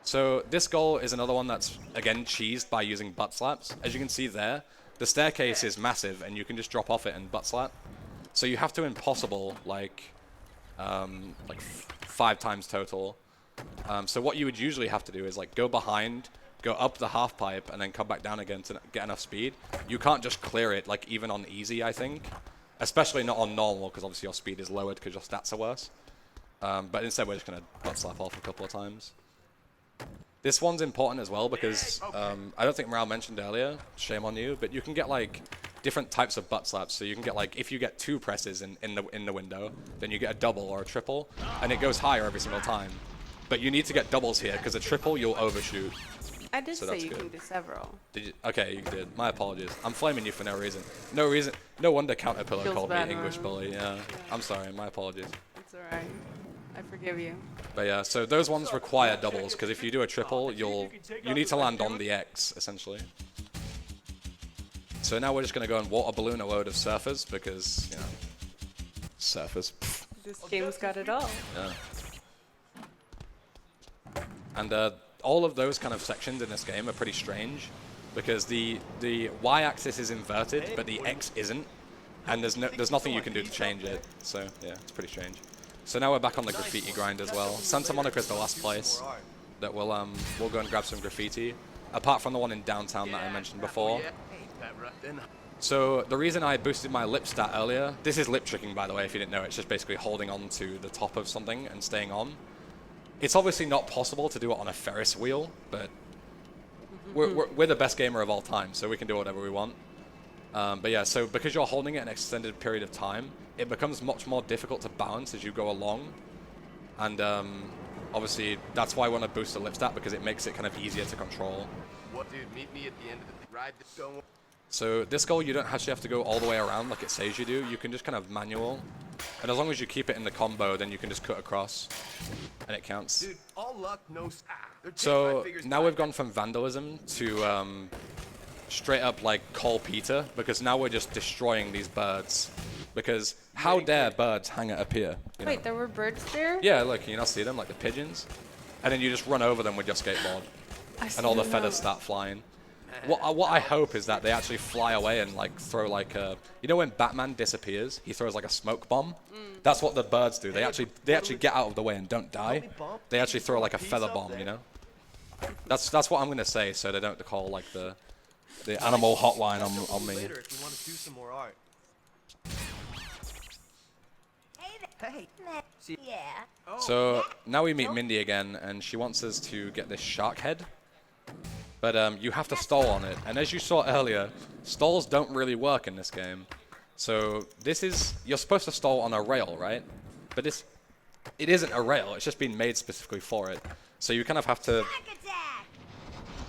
So this goal is another one that's again cheesed by using butt slaps. As you can see there, the staircase is massive and you can just drop off it and butt slap. So you have to impossible like 5 times total. So what you would usually have to do is like go behind, go up the half pipe, and then come back down again to get enough speed. You can't just clear it, like, even on easy, I think. Especially not on normal, because obviously your speed is lowered because your stats are worse. But instead, we're just going to butt slap off a couple of times. This one's important as well, because I don't think Morale mentioned earlier, shame on you, but you can get, like, different types of butt slaps. So you can get, like, if you get 2 presses in the window, then you get a double or a triple, and it goes higher every single time. But you need to get doubles here, because a triple, you'll overshoot. I did say you can do several. Did you? Okay, you did. My apologies. I'm flaming you for no reason. No reason. No wonder Counterpillar called me English bully. Yeah. I'm sorry. My apologies. It's alright. I forgive you. But yeah, so those ones require doubles because if you do a triple, you need to land on the X essentially. So now we're just gonna go and water balloon a load of surfers because you know, surfers. This game's got it all. Yeah. And all of those kind of sections in this game are pretty strange because the y-axis is inverted, but the x isn't, and there's nothing you can do to change it. So yeah, it's pretty strange. So now we're back on the graffiti grind as well. Santa Monica is the last place. that we'll go and grab some graffiti, apart from the one in downtown that I mentioned before. So the reason I boosted my lip stat earlier, this is lip tricking by the way, if you didn't know, it's just basically holding on to the top of something and staying on. It's obviously not possible to do it on a Ferris wheel, but we're the best gamer of all time, so we can do whatever we want. But yeah, so because you're holding it an extended period of time, it becomes much more difficult to balance as you go along. And obviously, that's why I want to boost the lip stat, because it makes it kind of easier to control. What, dude? Meet me at the end of the ride. So this goal, you don't actually have to go all the way around like it says you do. You can just kind of manual. And as long as you keep it in the combo, then you can just cut across, and it counts. Dude, all luck, no. So now we've gone from vandalism to straight up like call Peter, because now we're just destroying these birds. Because how dare birds hang at a pier? You know? Wait, there were birds there? Yeah, look, can you not see them, like the pigeons? And then you just run over them with your skateboard, and all the feathers start flying. What I hope is that they actually fly away and like throw like a, you know when Batman disappears, he throws like a smoke bomb. That's what the birds do. They actually get out of the way and don't die. They actually throw like a feather bomb, you know. That's what I'm gonna say, so they don't call like the animal hotline on me. Later if you want to do some more art. Hey. Yeah. So now we meet Mindy again, and she wants us to get this shark head. But you have to stall on it, and as you saw earlier, stalls don't really work in this game. So this is, you're supposed to stall on a rail, right? But it isn't a rail, it's just been made specifically for it. So you kind of have to,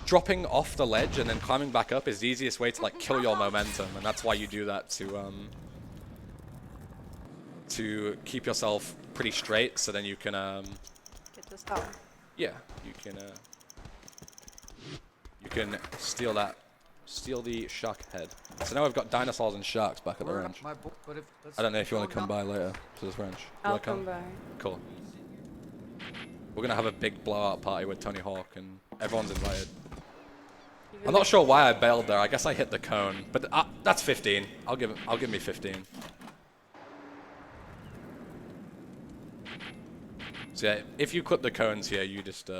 dropping off the ledge and then climbing back up is the easiest way to like kill your momentum, and that's why you do that to keep yourself pretty straight, so then you can Get to stall. yeah, you can steal the shark head. So now we've got dinosaurs and sharks back at the ranch. I don't know if you want to come by later to this ranch. I'll come by. Cool. We're gonna have a big blowout party with Tony Hawk, and everyone's invited. I'm not sure why I bailed there. I guess I hit the cone, but that's 15. I'll give me 15. So yeah, if you clip the cones here, you just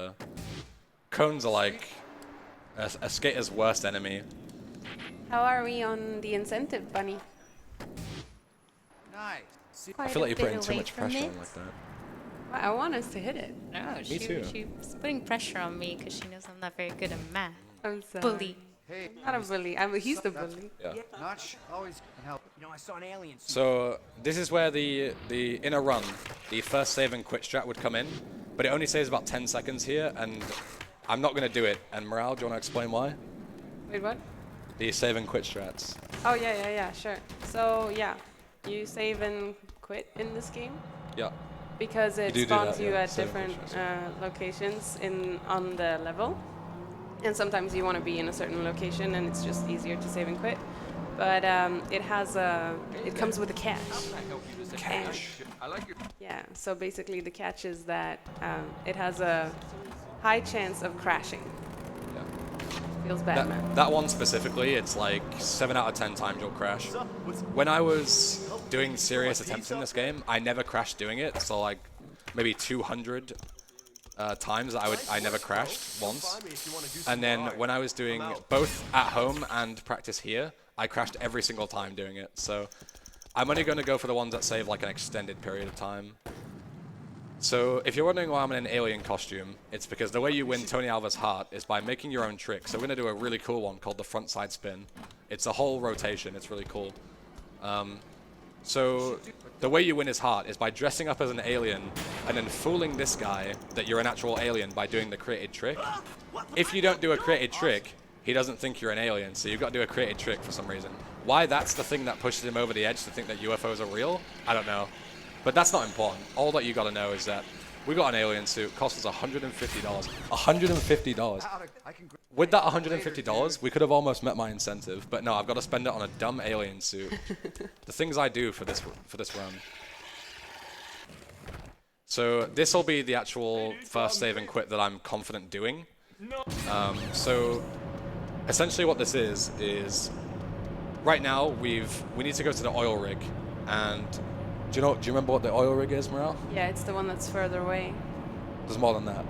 cones are like a skater's worst enemy. How are we on the incentive, Bunny? Nice. I feel like you're putting too much pressure on like that. Well, I want us to hit it. No, Me too. she's putting pressure on me because she knows I'm not very good at math. I'm sorry. Bully. Hey, Not a bully. He's the bully. Yeah. Notch always can help. You know, I saw an alien suit. So this is where the in a run, the first save and quit strat would come in, but it only saves about 10 seconds here, and I'm not gonna do it. And Morale, do you want to explain why? Wait, what? The save and quit strats. Oh, yeah, sure. So, yeah, you save and quit in this game Yeah. because it do spawns that, you yeah, at save and different quit, locations on the level. And sometimes you want to be in a certain location and it's just easier to save and quit. But it comes with a catch. Cash. Yeah, so basically the catch is that it has a high chance of crashing. Yeah. Feels bad, man. That one specifically, it's like 7 out of 10 times you'll crash. When I was doing serious attempts in this game, I never crashed doing it. So like maybe 200 times I never crashed once. And then when I was doing both at home and practice here, I crashed every single time doing it. So I'm only going to go for the ones that save like an extended period of time. So if you're wondering why I'm in an alien costume, it's because the way you win Tony Alva's heart is by making your own trick. So we're going to do a really cool one called the front side spin. It's a whole rotation. It's really cool. So the way you win his heart is by dressing up as an alien and then fooling this guy that you're an actual alien by doing the created trick. If you don't do a created trick, he doesn't think you're an alien, so you've got to do a created trick for some reason. Why that's the thing that pushes him over the edge to think that UFOs are real, I don't know. But that's not important. All that you got to know is that we got an alien suit, cost us $150. $150. With that $150, we could have almost met my incentive, but no, I've got to spend it on a dumb alien suit. The things I do for this run. So this will be the actual first save and quit that I'm confident doing. So essentially what this is right now we need to go to the oil rig, and do you remember what the oil rig is, Morale? Yeah, it's the one that's further away. There's more than that.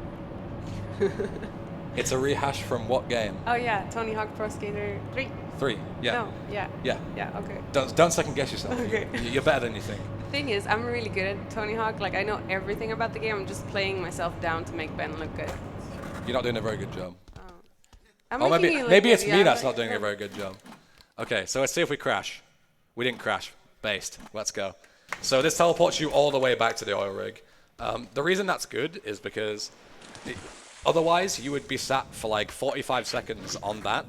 It's a rehash from what game? Oh yeah, Tony Hawk Pro Skater 3. 3. Yeah. No, yeah. Yeah. Yeah, okay. Don't second guess yourself. Okay. You're better than you think. Thing is, I'm really good at Tony Hawk. Like, I know everything about the game. I'm just playing myself down to make Ben look good. You're not doing a very good job. I'm Oh, making you look maybe good, it's me yeah, that's but- not doing a very good job. Okay, so let's see if we crash. We didn't crash. Based. Let's go. So this teleports you all the way back to the oil rig. The reason that's good is because otherwise you would be sat for like 45 seconds on that,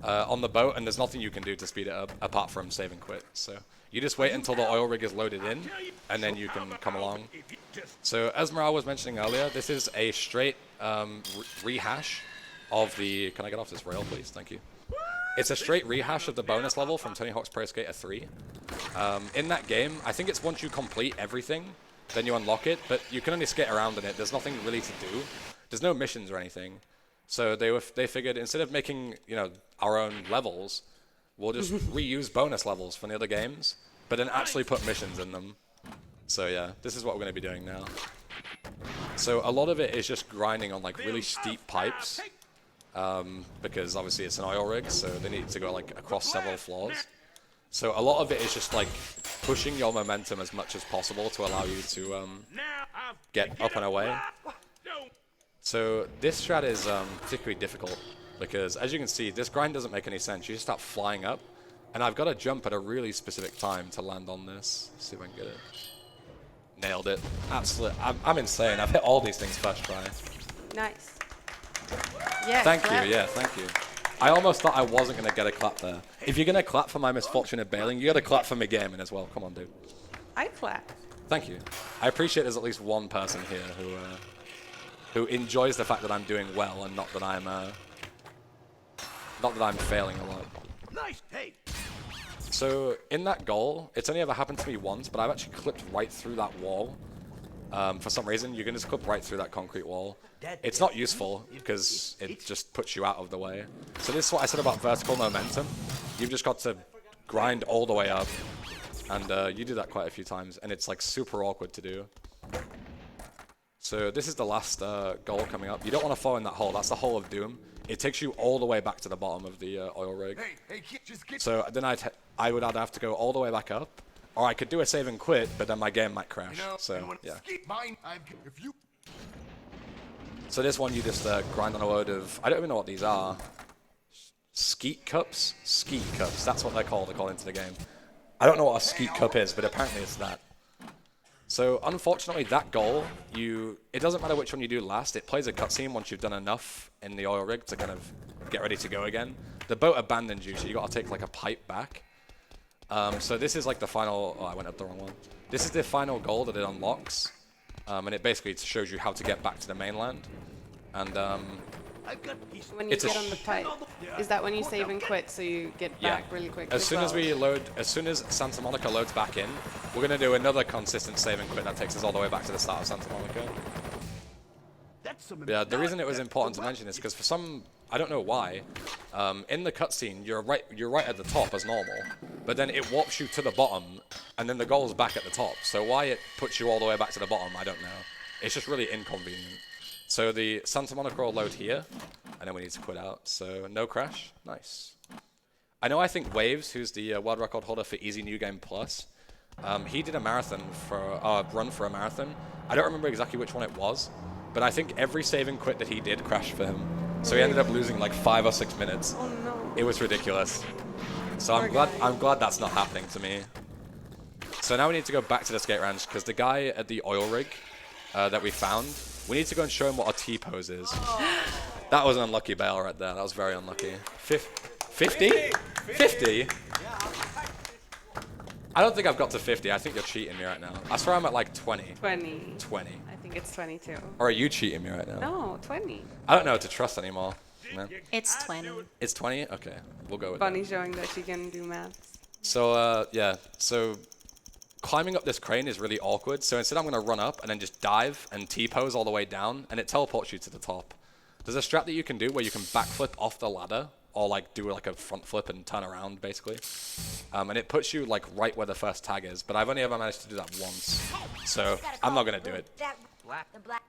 on the boat, and there's nothing you can do to speed it up apart from save and quit. So you just wait until the oil rig is loaded in, and then you can come along. So as Morale was mentioning earlier, this is a straight rehash of the... Can I get off this rail, please? Thank you. It's a straight rehash of the bonus level from Tony Hawk's Pro Skater 3. In that game, I think it's once you complete everything, then you unlock it, but you can only skate around in it. There's nothing really to do. There's no missions or anything. So they figured instead of making, you know, our own levels, we'll just reuse bonus levels from the other games, but then actually put missions in them. So yeah, this is what we're going to be doing now. So a lot of it is just grinding on like really steep pipes, because obviously it's an oil rig, so they need to go like across several floors. So a lot of it is just like pushing your momentum as much as possible to allow you to get up and away. So this strat is particularly difficult because, as you can see, this grind doesn't make any sense. You just start flying up, and I've got to jump at a really specific time to land on this. Let's see if I can get it. Nailed it. Absolutely. I'm insane. I've hit all these things first try. Nice. Yeah. Thank clap. you. Yeah, thank you. I almost thought I wasn't going to get a clap there. If you're going to clap for my misfortune of bailing, you got to clap for me gaming as well. Come on, dude. I clap. Thank you. I appreciate there's at least one person here who enjoys the fact that I'm doing well and not that I'm failing a lot. Nice. Hey. So in that goal, it's only ever happened to me once, but I've actually clipped right through that wall. For some reason, you can just clip right through that concrete wall. It's not useful because it just puts you out of the way. So this is what I said about vertical momentum. You've just got to grind all the way up, and you do that quite a few times, and it's like super awkward to do. So this is the last goal coming up. You don't want to fall in that hole. That's the hole of doom. It takes you all the way back to the bottom of the oil rig. So then I would either have to go all the way back up, or I could do a save and quit, but then my game might crash. So yeah. So this one you just grind on a load of, I don't even know what these are. Skeet cups? Skeet cups, that's what they're called according to the game. I don't know what a skeet cup is, but apparently it's that. So unfortunately that goal, it doesn't matter which one you do last, it plays a cutscene once you've done enough in the oil rig to kind of get ready to go again. The boat abandoned you, so you got to take like a pipe back. So this is like the final, oh I went up the wrong one. This is the final goal that it unlocks, and it basically shows you how to get back to the mainland. And when you get on the pipe, is that when you save and quit so you get back really quick? As soon as Santa Monica loads back in, we're going to do another consistent save and quit that takes us all the way back to the start of Santa Monica. Yeah, the reason it was important to mention is because for some, I don't know why, in the cutscene you're right at the top as normal, but then it warps you to the bottom, and then the goal's back at the top. So why it puts you all the way back to the bottom, I don't know. It's just really inconvenient. So the Santa Monica will load here, and then we need to quit out. So no crash, nice. I think Waves, who's the world record holder for Easy New Game Plus, he did a marathon run for a marathon. I don't remember exactly which one it was, but I think every save and quit that he did crashed for him. So he ended up losing like 5 or 6 minutes. Oh no. It was ridiculous. So I'm glad that's not happening to me. So now we need to go back to the skate ranch because the guy at the oil rig that we found, we need to go and show him what a T-pose is. That was an unlucky bail right there. That was very unlucky. 50? 50? I don't think I've got to 50. I think you're cheating me right now. I swear I'm at like 20. 20. 20. I think it's 22. Or are you cheating me right now? No, 20. I don't know what to trust anymore. Man. It's 20. It's 20? Okay, we'll go with Bunny that. showing that she can do maths. So, yeah. So, climbing up this crane is really awkward. So instead I'm going to run up and then just dive and T-pose all the way down, and it teleports you to the top. There's a strat that you can do where you can backflip off the ladder, or like do like a front flip and turn around, basically. And it puts you like right where the first tag is, but I've only ever managed to do that once. So I'm not going to do it.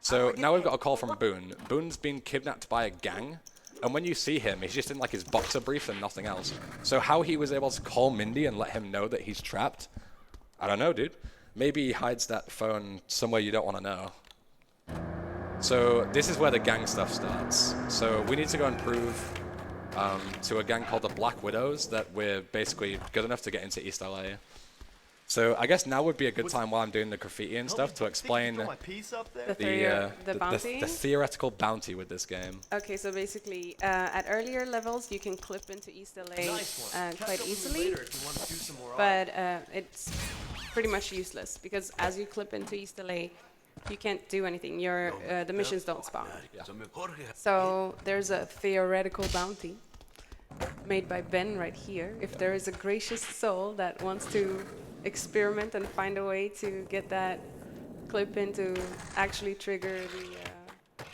So now we've got a call from Boone. Boone's been kidnapped by a gang, and when you see him, he's just in like his boxer brief and nothing else. So how he was able to call Mindy and let him know that he's trapped, I don't know, dude. Maybe he hides that phone somewhere you don't want to know. So this is where the gang stuff starts. So we need to go and prove to a gang called the Black Widows that we're basically good enough to get into East LA. So I guess now would be a good time while I'm doing the graffiti and stuff to explain The bounty? the theoretical bounty with this game. Okay, so basically, at earlier levels, you can clip into East LA quite easily, but it's pretty much useless because as you clip into East LA, you can't do anything. The missions don't spawn. Yeah. So there's a theoretical bounty made by Ben right here. If there is a gracious soul that wants to experiment and find a way to get that clip in to actually trigger the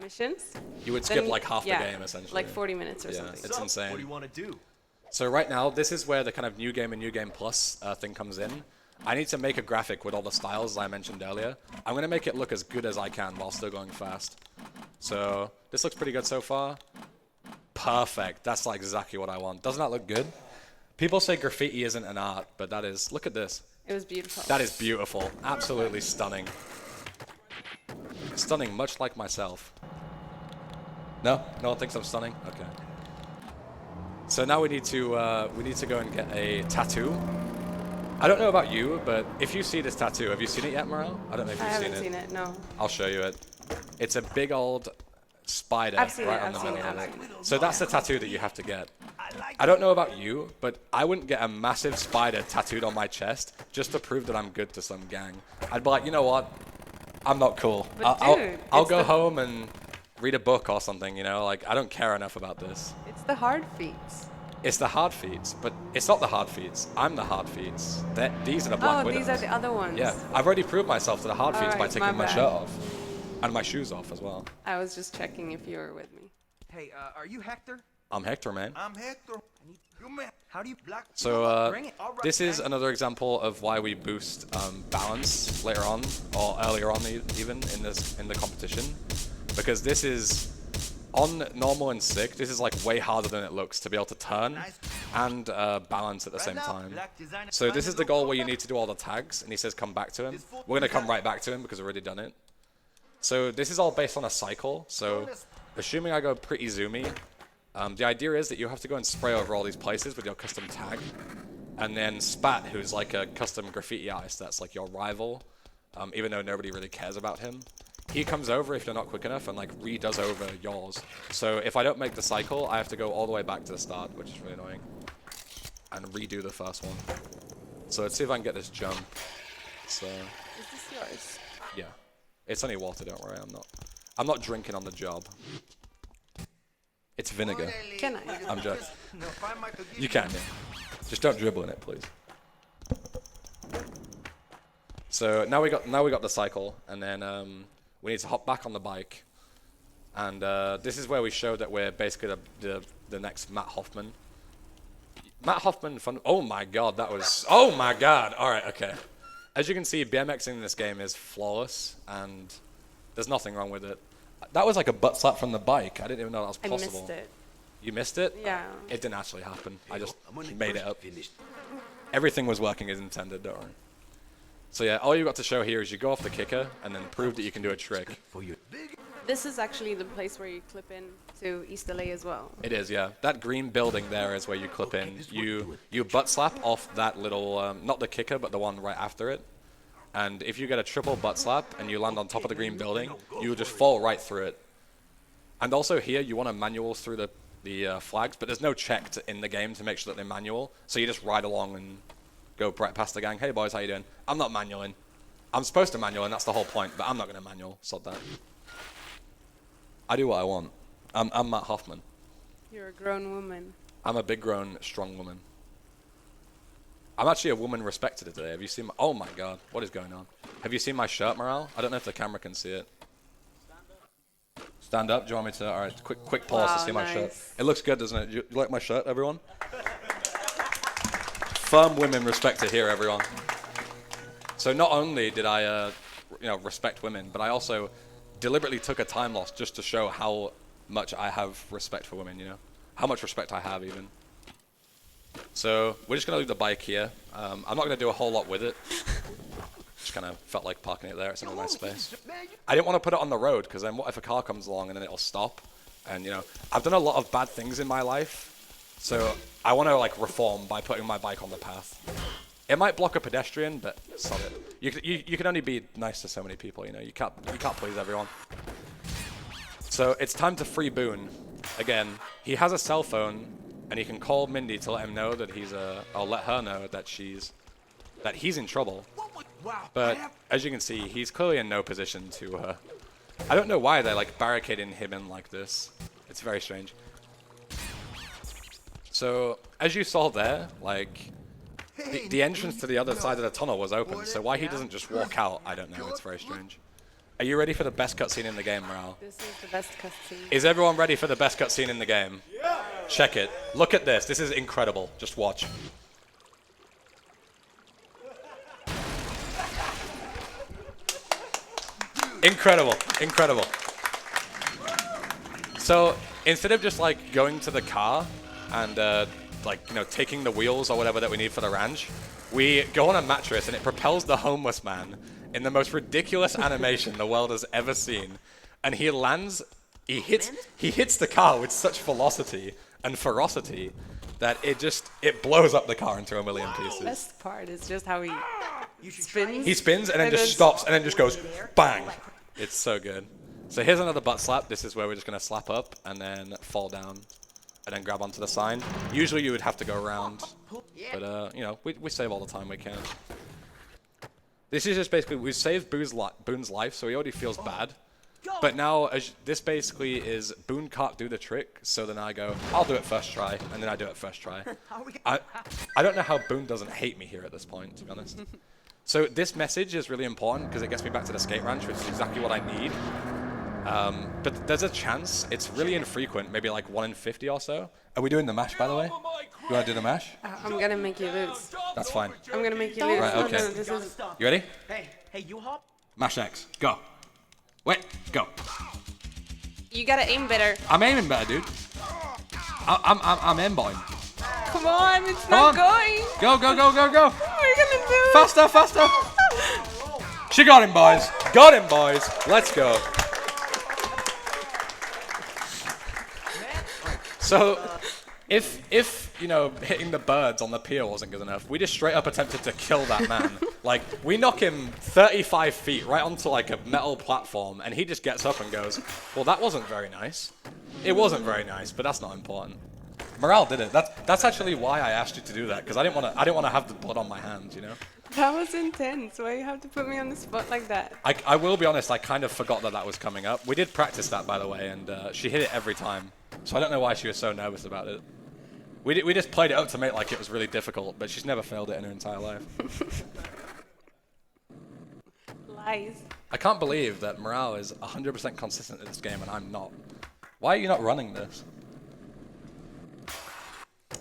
missions. You would skip like half the game essentially. Like 40 minutes or something. It's insane. What do you want to do? So right now, this is where the kind of New Game and New Game Plus thing comes in. I need to make a graphic with all the styles I mentioned earlier. I'm going to make it look as good as I can while still going fast. So this looks pretty good so far. Perfect. That's like exactly what I want. Doesn't that look good? People say graffiti isn't an art, but that is. Look at this. It was beautiful. That is beautiful. Absolutely stunning. Stunning, much like myself. No? No one thinks I'm stunning? Okay. So now we need to go and get a tattoo. I don't know about you, but if you see this tattoo, have you seen it yet, Morel? I don't know if you've seen it. I haven't seen it, no. I'll show you it. It's a big old spider right on the middle of it. So that's the tattoo that you have to get. I don't know about you, but I wouldn't get a massive spider tattooed on my chest just to prove that I'm good to some gang. I'd be like, you know what? I'm not cool. I'll go home and read a book or something, you know? Like, I don't care enough about this. It's the hard feats. It's the hard feats, but it's not the hard feats. I'm the hard feats. These are the Black Widows. These are the other ones. Yeah, I've already proved myself to the hard feats by Alright, taking my bad. shirt off. And my shoes off as well. I was just checking if you were with me. Hey, are you Hector? I'm Hector, man. I'm Hector. You man, how do you black? So Bring it. All right, this is man. another example of why we boost balance later on, or earlier on even in the competition, because this is on normal and sick. This is like way harder than it looks to be able to turn and balance at the same time. So this is the goal where you need to do all the tags, and he says come back to him. We're gonna come right back to him because we've already done it. So this is all based on a cycle. So assuming I go pretty zoomy, the idea is that you have to go and spray over all these places with your custom tag. And then Spat, who's like a custom graffiti artist, that's like your rival, even though nobody really cares about him. He comes over if you're not quick enough and like redoes over yours. So if I don't make the cycle, I have to go all the way back to the start, which is really annoying, and redo the first one. So let's see if I can get this jump. So Is this yours? yeah, it's only water. Don't worry, I'm not drinking on the job. It's vinegar. Can I? I'm joking. You can, yeah. Just don't dribble in it, please. So now we got the cycle, and then we need to hop back on the bike, and this is where we show that we're basically the next Matt Hoffman. Matt Hoffman, oh my god, that was, oh my god. All right, okay. As you can see, BMXing in this game is flawless, and there's nothing wrong with it. That was like a butt slap from the bike. I didn't even know that was possible. I missed it. You missed it? Yeah. It didn't actually happen. I just made it up. Everything was working as intended, don't worry. So yeah, all you got to show here is you go off the kicker and then prove that you can do a trick. This is actually the place where you clip in to East LA as well. It is, yeah. That green building there is where you clip in. You butt slap off that little, not the kicker, but the one right after it. And if you get a triple butt slap and you land on top of the green building, you will just fall right through it. And also here, you want to manual through the flags, but there's no check in the game to make sure that they're manual. So you just ride along and go right past the gang. Hey boys, how you doing? I'm not manualing. I'm supposed to manual, and that's the whole point, but I'm not going to manual. Sod that. I do what I want. I'm Matt Hoffman. You're a grown woman. I'm a big grown, strong woman. I'm actually a woman respected today. Have you seen my, oh my god, what is going on? Have you seen my shirt, Morale? I don't know if the camera can see it. Stand up, do you want me to? All right, quick pause to see my shirt. It looks good, doesn't it? You like my shirt, everyone? Firm women respected here, everyone. So not only did I respect women, but I also deliberately took a time loss just to show how much I have respect for women, how much respect I have even. So we're just gonna leave the bike here. I'm not gonna do a whole lot with it. Just kind of felt like parking it there. It's in a nice space. I didn't want to put it on the road because then what if a car comes along and then it'll stop? And I've done a lot of bad things in my life, so I want to like reform by putting my bike on the path. It might block a pedestrian, but sod it. You can only be nice to so many people. You can't please everyone. So it's time to free Boone. Again, he has a cell phone, and he can call Mindy to let him know that I'll let her know that he's in trouble. But as you can see, he's clearly in no position to. I don't know why they're like barricading him in like this. It's very strange. So as you saw there, like the entrance to the other side of the tunnel was open. So why he doesn't just walk out, I don't know. It's very strange. Are you ready for the best cutscene in the game, Morale? This is the best cutscene. Is everyone ready for the best cutscene in the game? Yeah. Check it. Look at this. This is incredible. Just watch. Incredible. Incredible. So instead of just like going to the car and taking the wheels or whatever that we need for the ranch, we go on a mattress and it propels the homeless man in the most ridiculous animation the world has ever seen. And he lands, he hits the car with such velocity and ferocity that it blows up the car into a million pieces. The best part is just how he spins. He spins and then just stops and then just goes bang. It's so good. So here's another butt slap. This is where we're just going to slap up and then fall down and then grab onto the sign. Usually you would have to go around, but we save all the time we can. This is just basically, we saved Boone's life, so he already feels bad. But now, this basically is Boone can't do the trick, so then I go, I'll do it first try, and then I do it first try. I don't know how Boone doesn't hate me here at this point, to be honest. So this message is really important because it gets me back to the skate ranch, which is exactly what I need. But there's a chance, it's really infrequent, maybe like 1 in 50 or so. Are we doing the mash, by the way? You want to do the mash? I'm gonna make you lose. That's fine. I'm gonna make you lose. Right, okay. No, this is... You ready? Hey, you hop? Mash X, go. Wait, go. You gotta aim better. I'm aiming better, dude. I'm aimbotting. Come on, it's not going. Go. What are you gonna do? Faster. She got him, boys. Got him, boys. Let's go. So, if hitting the birds on the pier wasn't good enough, we just straight up attempted to kill that man. Like, we knock him 35 feet right onto like a metal platform, and he just gets up and goes, well, that wasn't very nice. It wasn't very nice, but that's not important. Morale did it. That's actually why I asked you to do that, because I didn't want to have the blood on my hands, That was intense. Why you have to put me on the spot like that? I will be honest, I kind of forgot that was coming up. We did practice that, by the way, and she hit it every time. So I don't know why she was so nervous about it. We just played it up to make like it was really difficult, but she's never failed it in her entire life. Lies. I can't believe that Morale is 100% consistent in this game and I'm not. Why are you not running this?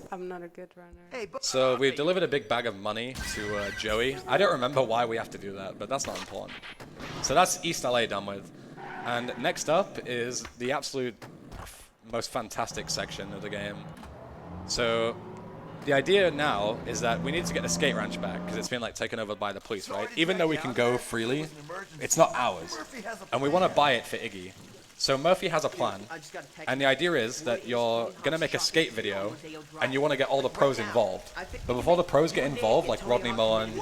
I'm not a good runner. So we've delivered a big bag of money to Joey. I don't remember why we have to do that, but that's not important. So that's East LA done with. And next up is the absolute most fantastic section of the game. So the idea now is that we need to get the skate ranch back because it's been like taken over by the police, right? Even though we can go freely, it's not ours. And we want to buy it for Iggy. So Murphy has a plan, and the idea is that you're going to make a skate video, and you want to get all the pros involved. But before the pros get involved, like Rodney Mullen,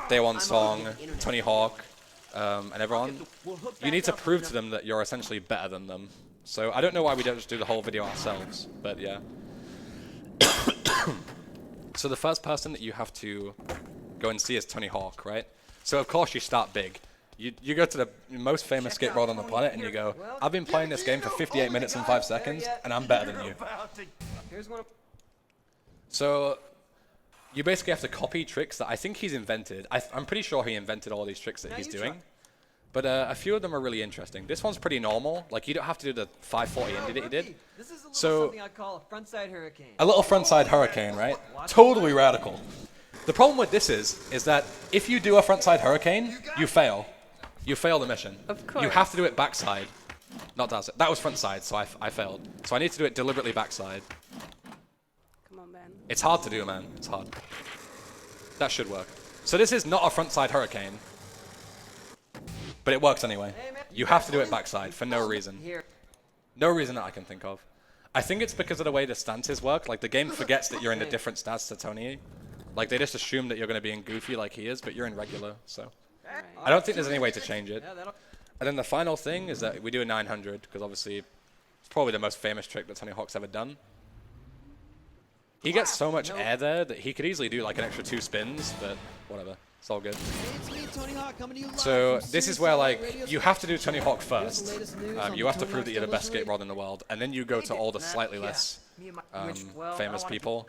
Day One Song, Tony Hawk, and everyone, you need to prove to them that you're essentially better than them. So I don't know why we don't just do the whole video ourselves, but yeah. So the first person that you have to go and see is Tony Hawk, right? So of course you start big. You go to the most famous skateboard on the planet and you go, I've been playing this game for 58 minutes and 5 seconds and I'm better than you. So you basically have to copy tricks that I think he's invented. I'm pretty sure he invented all these tricks that he's doing. But a few of them are really interesting. This one's pretty normal. Like, you don't have to do the 540 indie that he did. This is something I call a frontside hurricane. A little frontside hurricane, right? Totally radical. The problem with this is that if you do a frontside hurricane, you fail. You fail the mission. Of course. You have to do it backside. Not that. That was frontside, so I failed. So I need to do it deliberately backside. Come on, Ben. It's hard to do, man. It's hard. That should work. So this is not a frontside hurricane. But it works anyway. You have to do it backside for no reason. No reason that I can think of. I think it's because of the way the stances work. Like, the game forgets that you're in a different stance to Tony. Like, they just assume that you're going to be in goofy like he is, but you're in regular, so. I don't think there's any way to change it. And then the final thing is that we do a 900, because obviously it's probably the most famous trick that Tony Hawk's ever done. He gets so much air there that he could easily do like an extra 2 spins, but whatever. It's all good. So this is where like you have to do Tony Hawk first. You have to prove that you're the best skateboarder in the world, and then you go to all the slightly less famous people.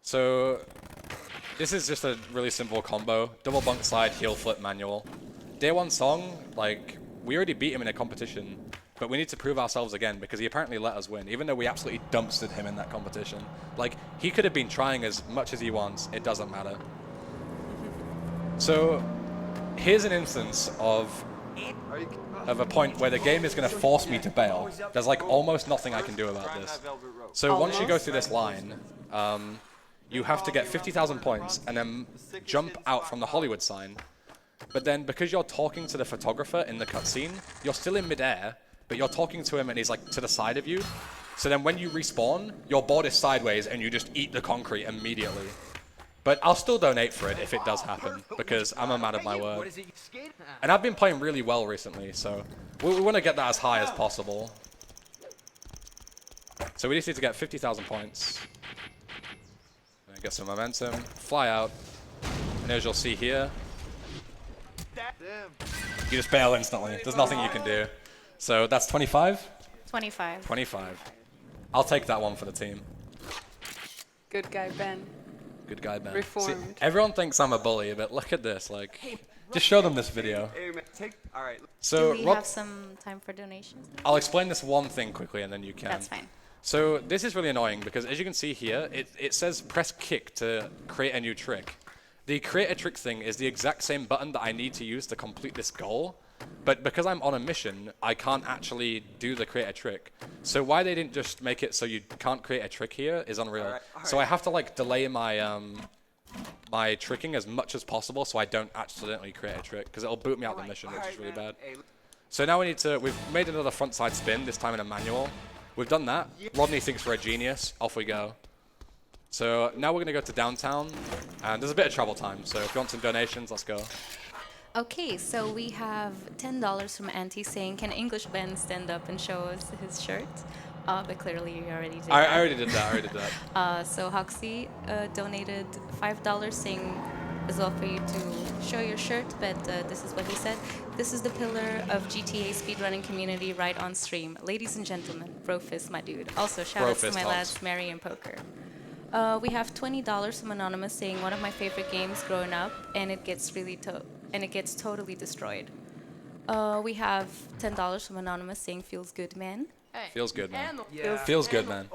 So this is just a really simple combo: double bunk slide, heel flip, manual. Day 1 song, like we already beat him in a competition, but we need to prove ourselves again because he apparently let us win, even though we absolutely dumpstered him in that competition. Like he could have been trying as much as he wants. It doesn't matter. So here's an instance of a point where the game is going to force me to bail. There's like almost nothing I can do about this. So once you go through this line, you have to get 50,000 points and then jump out from the Hollywood sign. But then because you're talking to the photographer in the cutscene, you're still in midair, but you're talking to him and he's like to the side of you. So then when you respawn, your board is sideways and you just eat the concrete immediately. But I'll still donate for it if it does happen, because I'm a man of my word. And I've been playing really well recently, so we want to get that as high as possible. So we just need to get 50,000 points. And get some momentum, fly out, and as you'll see here, you just bail instantly. There's nothing you can do. So that's 25? 25. 25. I'll take that one for the team. Good guy, Ben. Good guy, Ben. Reformed. See, everyone thinks I'm a bully, but look at this. Like, just show them this video. So, do we have some time for donations? I'll explain this one thing quickly, and then you can. That's fine. So this is really annoying because, as you can see here, it says press kick to create a new trick. The create a trick thing is the exact same button that I need to use to complete this goal. But because I'm on a mission, I can't actually do the create a trick. So why they didn't just make it so you can't create a trick here is unreal. All right. So I have to like delay my my tricking as much as possible so I don't accidentally create a trick because it'll boot me out the mission, which is really bad. So now we've made another frontside spin, this time in a manual. We've done that. Rodney thinks we're a genius. Off we go. So now we're going to go to downtown, and there's a bit of travel time. So if you want some donations, let's go. Okay, so we have $10 from Auntie saying, can English Ben stand up and show us his shirt? But clearly you already did that. I already did that. So Hoxie donated $5 saying as well for you to show your shirt, but this is what he said. This is the pillar of GTA speedrunning community right on stream. Ladies and gentlemen, Brofist, my dude. Also, shout out to my lads, Mary and Poker. We have $20 from Anonymous saying one of my favorite games growing up, and it gets totally destroyed. We have $10 from Anonymous saying feels good, man. Hey. Feels good, man. Yeah. Feels good, man.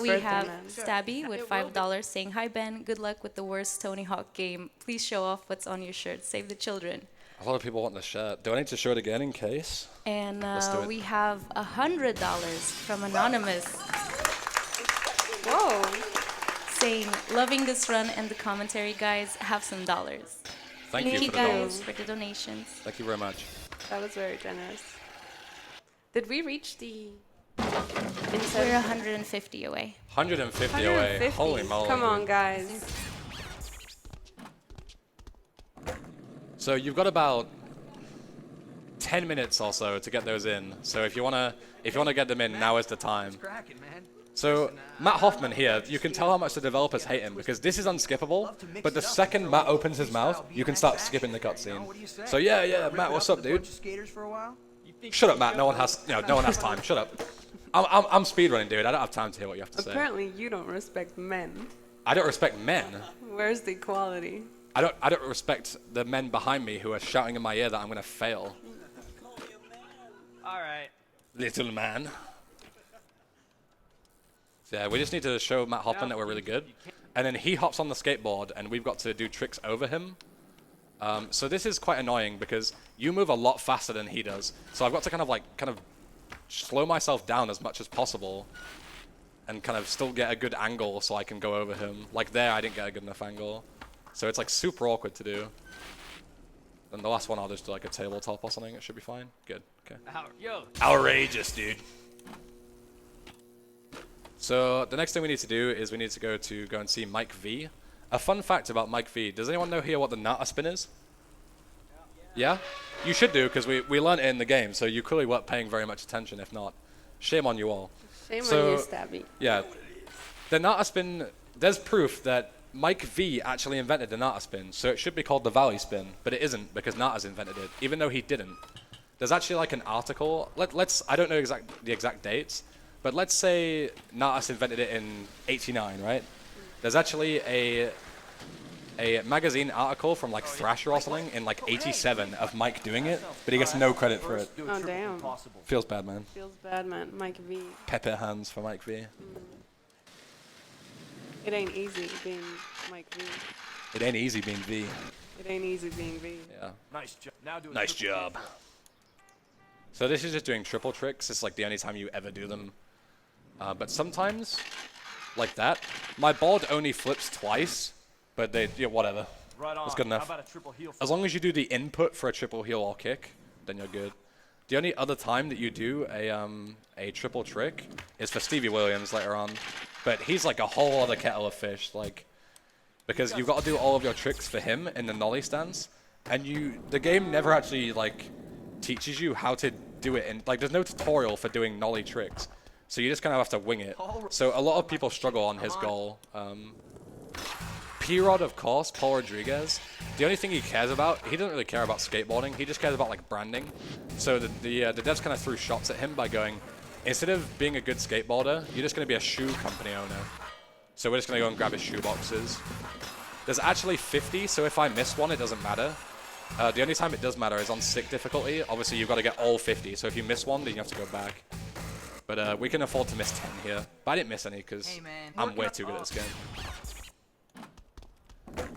We have Stabby with $5 saying, hi Ben, good luck with the worst Tony Hawk game. Please show off what's on your shirt. Save the children. A lot of people want the shirt. Do I need to show it again in case? And we have $100 from Anonymous. Whoa. Saying, loving this run and the commentary, guys. Have some dollars. Thank you for the guys for the donations. Thank you very much. That was very generous. Did we reach the... We're 150 away. 150 away. Holy moly. Come on, guys. So you've got about 10 minutes or so to get those in. So if you wanna get them in, now is the time. So Matt Hoffman here, you can tell how much the developers hate him because this is unskippable. But the second Matt opens his mouth, you can start skipping the cutscene. So yeah, Matt, what's up, dude? Shut up, Matt. No one has time. Shut up. I'm speedrunning, dude. I don't have time to hear what you have to say. Apparently, you don't respect men. I don't respect men. Where's the equality? I don't respect the men behind me who are shouting in my ear that I'm gonna fail. All right. Little man. So yeah, we just need to show Matt Hoffman that we're really good. and then he hops on the skateboard, and we've got to do tricks over him. So this is quite annoying because you move a lot faster than he does. So I've got to kind of slow myself down as much as possible and kind of still get a good angle so I can go over him. Like there, I didn't get a good enough angle. So it's like super awkward to do. And the last one, I'll just do like a tabletop or something. It should be fine. Good. Okay. Outrageous, dude. So the next thing we need to do is we need to go and see Mike V. A fun fact about Mike V. Does anyone know here what the Nata spin is? Yeah? You should do, because we learned it in the game, so you clearly weren't paying very much attention. If not, shame on you all. Shame on you, Stabby. Yeah. The Nata spin, there's proof that Mike V actually invented the Nata spin, so it should be called the Valley spin, but it isn't because Nata's invented it, even though he didn't. There's actually like an article, I don't know the exact dates, but let's say Natas invented it in '89, right? There's actually a magazine article from like Thrasher or something in like '87 of Mike doing it, but he gets no credit for it. Oh, damn. Feels bad, man. Feels bad, man. Mike V. Pepper hands for Mike V. It ain't easy being Mike V. It ain't easy being V. It ain't easy being V. Yeah. Nice job. Now do a Nice triple job. So this is just doing triple tricks. It's like the only time you ever do them. But sometimes, like that, my board only flips twice, but whatever. Right on. That's good enough. How about a triple heel? As long as you do the input for a triple heel or kick, then you're good. The only other time that you do a triple trick is for Stevie Williams later on, but he's like a whole other kettle of fish, like, because you've got to do all of your tricks for him in the nollie stance, and the game never actually like teaches you how to do it, and like there's no tutorial for doing nollie tricks, so you just kind of have to wing it. So a lot of people struggle on his goal. P-Rod, of course, Paul Rodriguez, the only thing he cares about, he doesn't really care about skateboarding, he just cares about like branding. So the devs kind of threw shots at him by going, instead of being a good skateboarder, you're just going to be a shoe company owner. So we're just going to go and grab his shoe boxes. There's actually 50, so if I miss one, it doesn't matter. The only time it does matter is on sick difficulty. Obviously, you've got to get all 50, so if you miss one, then you have to go back. But we can afford to miss 10 here. But I didn't miss any because I'm way too good at this game.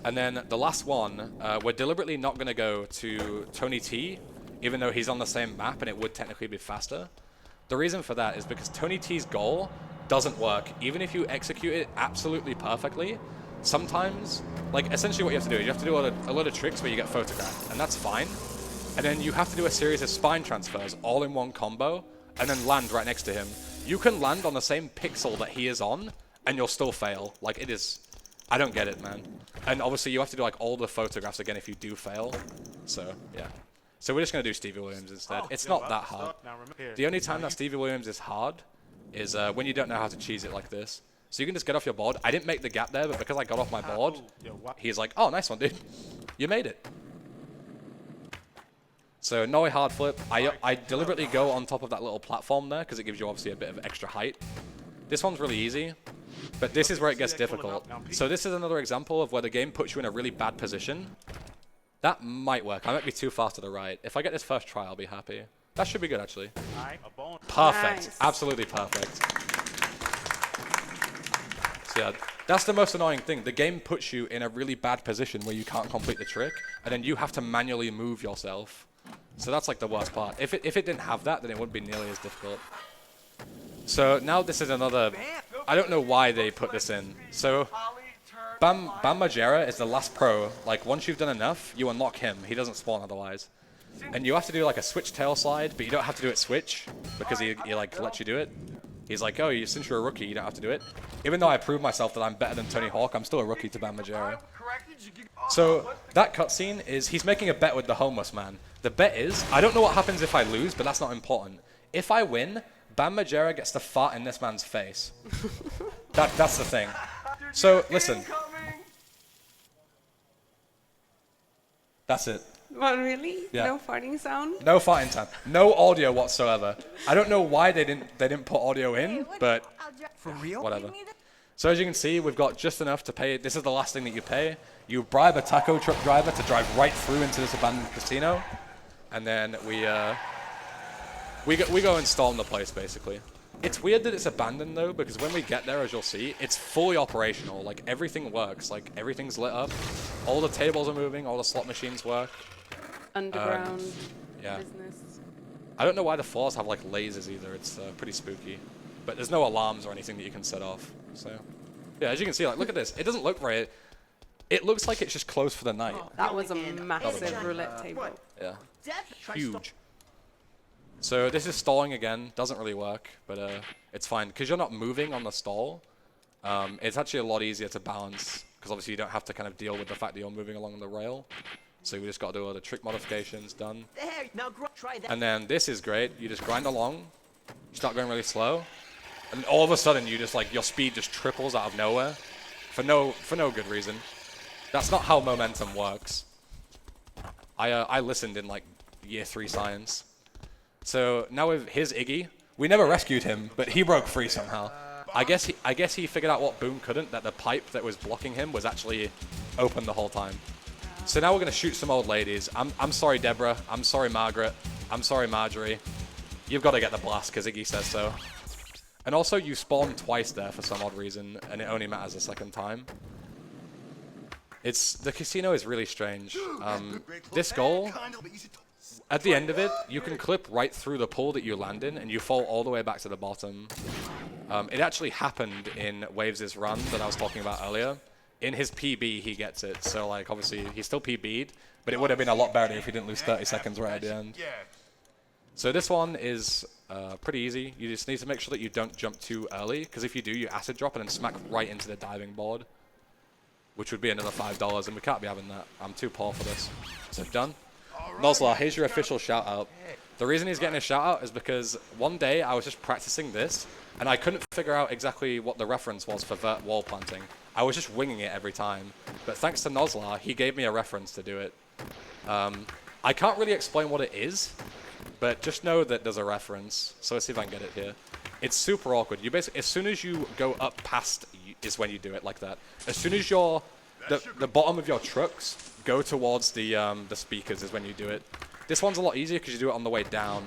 And then the last one, we're deliberately not going to go to Tony T, even though he's on the same map and it would technically be faster. The reason for that is because Tony T's goal doesn't work. Even if you execute it absolutely perfectly, sometimes, like essentially what you have to do is you have to do a lot of tricks where you get photographed, and that's fine. And then you have to do a series of spine transfers all in one combo, and then land right next to him. You can land on the same pixel that he is on, and you'll still fail. Like it is, I don't get it, man. And obviously you have to do like all the photographs again if you do fail. So yeah. So we're just gonna do Stevie Williams instead. It's not that hard. The only time that Stevie Williams is hard is when you don't know how to cheese it like this. So you can just get off your board. I didn't make the gap there, but because I got off my board, he's like, oh, nice one, dude. You made it. So nollie hard flip. I deliberately go on top of that little platform there because it gives you obviously a bit of extra height. This one's really easy, but this is where it gets difficult. So this is another example of where the game puts you in a really bad position. That might work. I might be too fast to the right. If I get this first try, I'll be happy. That should be good, actually. Perfect. Nice. Absolutely perfect. So yeah, that's the most annoying thing. The game puts you in a really bad position where you can't complete the trick, and then you have to manually move yourself. So that's like the worst part. If it didn't have that, then it wouldn't be nearly as difficult. So now this is another... I don't know why they put this in. So Bam Margera is the last pro. Like once you've done enough, you unlock him. He doesn't spawn otherwise. And you have to do like a switch tail slide, but you don't have to do it switch because he like lets you do it. He's like, oh, since you're a rookie, you don't have to do it. Even though I proved myself that I'm better than Tony Hawk, I'm still a rookie to Bam Margera. So that cutscene is he's making a bet with the homeless man. The bet is, I don't know what happens if I lose, but that's not important. If I win, Bam Margera gets to fart in this man's face. That's the thing. So listen. That's it. What, really? Yeah. No farting sound? No farting sound. No audio whatsoever. I don't know why they didn't put audio in, but For real? whatever. So as you can see, we've got just enough to pay. This is the last thing that you pay. You bribe a taco truck driver to drive right through into this abandoned casino, and then we go and storm the place basically. It's weird that it's abandoned though, because when we get there, as you'll see, it's fully operational. Like everything works. Like everything's lit up. All the tables are moving. All the slot machines work. Underground yeah. business. I don't know why the floors have like lasers either. It's pretty spooky. But there's no alarms or anything that you can set off. So yeah, as you can see, like look at this. It doesn't look right. It looks like it's just closed for the night. That was a massive roulette table. Yeah. Huge. So this is stalling again. Doesn't really work, but it's fine because you're not moving on the stall. It's actually a lot easier to balance because obviously you don't have to kind of deal with the fact that you're moving along the rail. So we just got to do all the trick modifications, done. There, now try that. And then this is great. You just grind along. You start going really slow, and all of a sudden you just like your speed just triples out of nowhere, for no good reason. That's not how momentum works. I listened in like year 3 science. So now with his Iggy, we never rescued him, but he broke free somehow. I guess he figured out what Boom couldn't, that the pipe that was blocking him was actually open the whole time. So now we're gonna shoot some old ladies. I'm sorry, Deborah. I'm sorry, Margaret. I'm sorry, Marjorie. You've got to get the blast because Iggy says so. And also, you spawn twice there for some odd reason, and it only matters the second time. The casino is really strange. This goal, at the end of it, you can clip right through the pool that you land in, and you fall all the way back to the bottom. It actually happened in Waves' run that I was talking about earlier. In his PB, he gets it. So, like, obviously, he's still PB'd, but it would have been a lot better if he didn't lose 30 seconds right at the end. So this one is pretty easy. You just need to make sure that you don't jump too early, because if you do, you acid drop and then smack right into the diving board, which would be another $5, and we can't be having that. I'm too poor for this. So done. Nozlar, here's your official shout out. The reason he's getting a shout out is because one day I was just practicing this, and I couldn't figure out exactly what the reference was for vert wall planting. I was just winging it every time. But thanks to Nozlar, he gave me a reference to do it. I can't really explain what it is, but just know that there's a reference. So let's see if I can get it here. It's super awkward. You basically, as soon as you go up past, is when you do it like that. As soon as the bottom of your trucks go towards the speakers is when you do it. This one's a lot easier because you do it on the way down.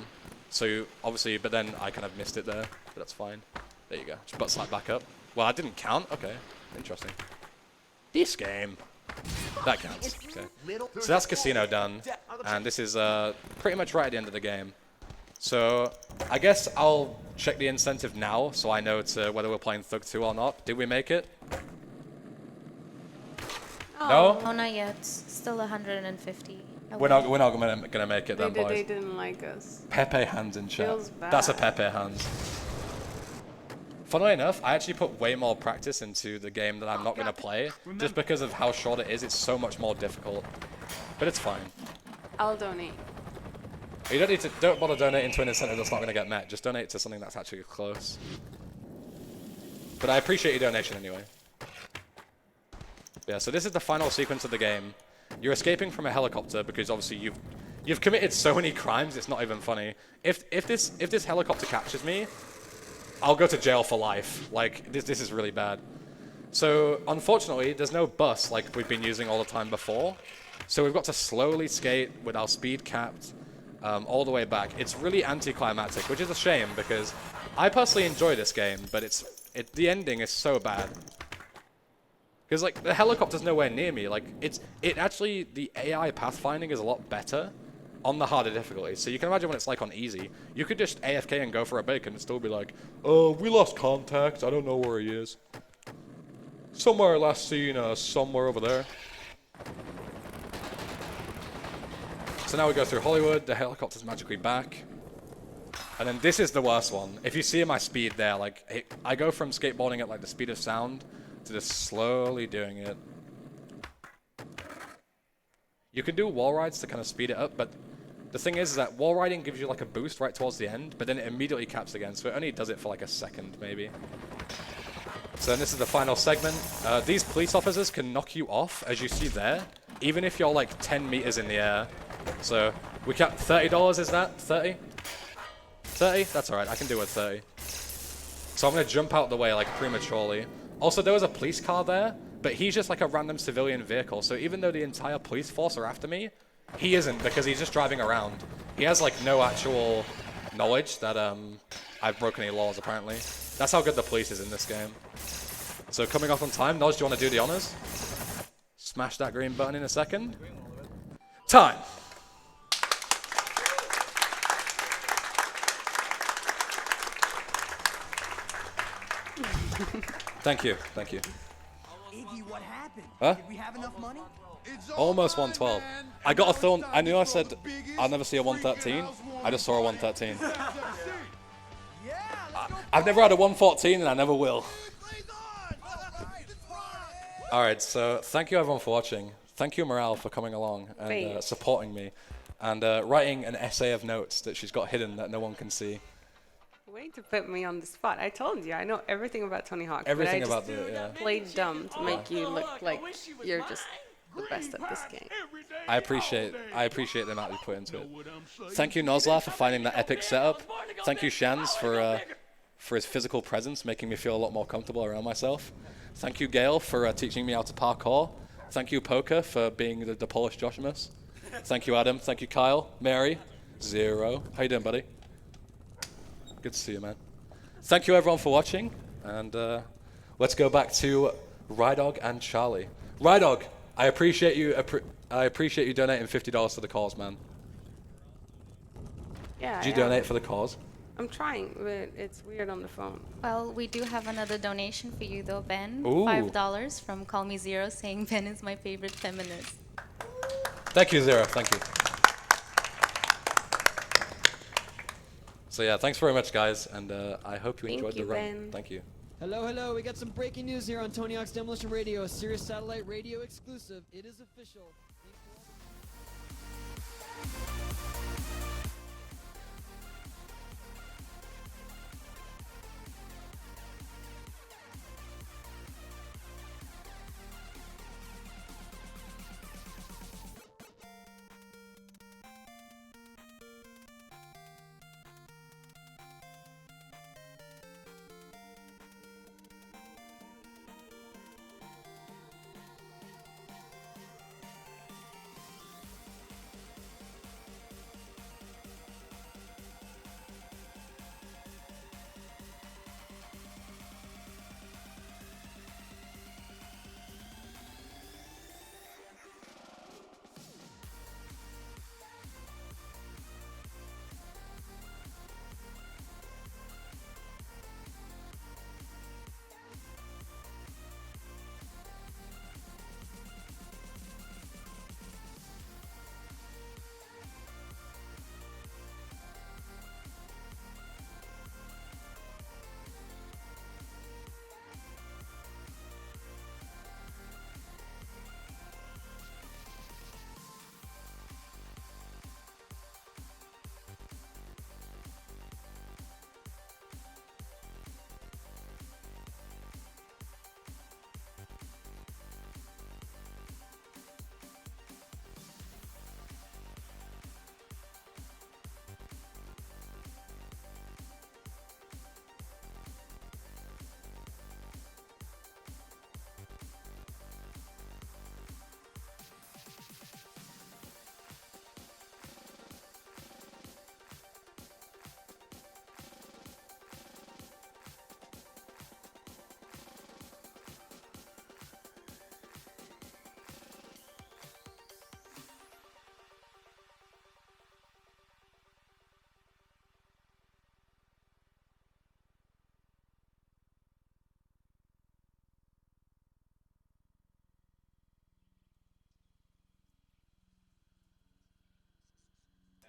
So obviously, but then I kind of missed it there, but that's fine. There you go. Just butt slap back up. Well, I didn't count. Okay, interesting. This game. That counts. Okay. So that's casino done, and this is pretty much right at the end of the game. So I guess I'll check the incentive now, so I know whether we're playing Thug 2 or not. Did we make it? Oh, No? not yet. Still 150. We're not gonna make it then, boys. They didn't like us. Pepe hands in chat. Feels bad. That's a Pepe hands. Funnily enough, I actually put way more practice into the game that I'm not going to play, just because of how short it is. It's so much more difficult, but it's fine. I'll donate. You don't bother donating to an incentive that's not going to get met. Just donate to something that's actually close. But I appreciate your donation anyway. Yeah, so this is the final sequence of the game. You're escaping from a helicopter because obviously you've committed so many crimes. It's not even funny. If this helicopter captures me, I'll go to jail for life. Like, this is really bad. So, unfortunately, there's no bus like we've been using all the time before. So we've got to slowly skate with our speed capped all the way back. It's really anticlimactic, which is a shame because I personally enjoy this game, but the ending is so bad. Because, like, the helicopter's nowhere near me. Like, actually, the AI pathfinding is a lot better on the harder difficulty. So you can imagine what it's like on easy. You could just AFK and go for a bake and still be like, oh, we lost contact. I don't know where he is. Somewhere last seen, somewhere over there. So now we go through Hollywood. The helicopter's magically back. And then this is the worst one. If you see my speed there, like, I go from skateboarding at like the speed of sound to just slowly doing it. You can do wall rides to kind of speed it up, but the thing is that wall riding gives you like a boost right towards the end, but then it immediately caps again, so it only does it for like a second maybe. So then this is the final segment. These police officers can knock you off, as you see there, even if you're like 10 meters in the air. So we cap $30, is that? 30? 30? That's alright, I can do it 30. So I'm gonna jump out the way like prematurely. Also, there was a police car there, but he's just like a random civilian vehicle, so even though the entire police force are after me, he isn't because he's just driving around. He has like no actual knowledge that I've broken any laws, apparently. That's how good the police is in this game. So coming off on time, Nodge, do you want to do the honors? Smash that green button in a second. Time! Thank you, thank you. Iggy, what happened? Huh? Did we have enough money? Almost 112. I got a thorn. I knew I said I'll never see a 113. I just saw a 113. I've never had a 114 and I never will. Alright, so thank you everyone for watching. Thank you Morale for coming along and supporting me. And writing an essay of notes that she's got hidden that no one can see. Way to put me on the spot. I told you, I know everything about Tony Hawk. Everything but I about just played dumb to make you look like you're just the best at this game. I appreciate the amount you put into it. Thank you Nozla for finding that epic setup. Thank you Shans for his physical presence, making me feel a lot more comfortable around myself. Thank you Gail for teaching me how to parkour. Thank you Poker for being the Polish Joshimus. Thank you Adam. Thank you Kyle. Mary. Zero. How you doing, buddy? Good to see you, man. Thank you everyone for watching, and let's go back to Rydog and Charlie. Rydog, I appreciate you. I appreciate you donating $50 to the cause, man. Yeah. Did you donate for the cause? I'm trying, but it's weird on the phone. Well, we do have another donation for you, though, Ben. Ooh. $5 from Call Me Zero, saying Ben is my favorite feminist. Thank you, Zero. Thank you. So yeah, thanks very much, guys, and I hope you enjoyed the run. Ben. Thank you. Hello, hello. We got some breaking news here on Tony Hawk's Demolition Radio, a Sirius Satellite Radio exclusive. It is official.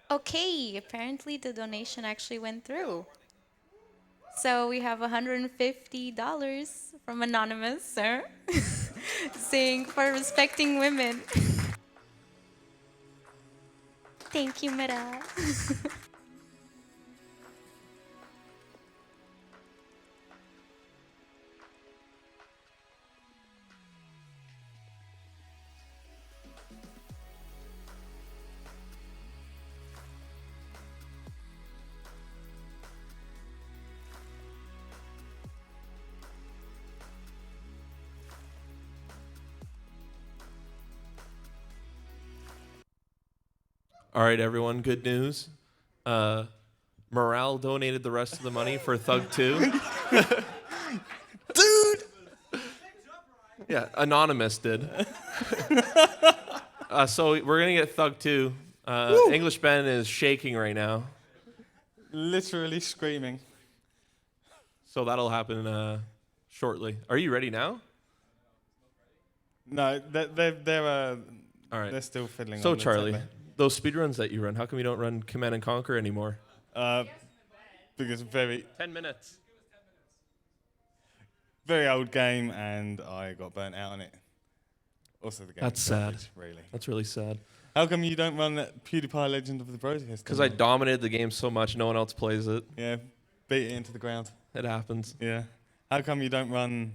Okay, apparently the donation actually went through. So we have $150 from Anonymous, sir, saying for respecting women. Thank you, Mira. All right, everyone. Good news. Morale donated the rest of the money for Thug 2. Dude! Yeah, Anonymous did. So we're going to get Thug 2. English Ben is shaking right now. Literally screaming. So that'll happen shortly. Are you ready now? No, they're All right. They're still fiddling. So on the Charlie, tablet. those speedruns that you run, how come you don't run Command and Conquer anymore? Because 10 minutes. very old game, and I got burnt out on it. Also, the game. That's is sad. garbage, really. That's really sad. How come you don't run that PewDiePie Legend of the Broadcast? Because I dominated the game so much, no one else plays it. Yeah, beat it into the ground. It happens. Yeah. How come you don't run?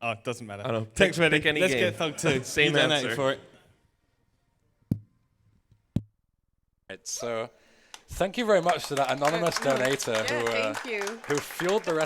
Oh, it doesn't matter. I don't know. Text ready. Pick any Let's game. get Thug 2. Same you donated answer. for it. Right, so thank you very much to that anonymous donator Yeah, thank you. who fueled the rest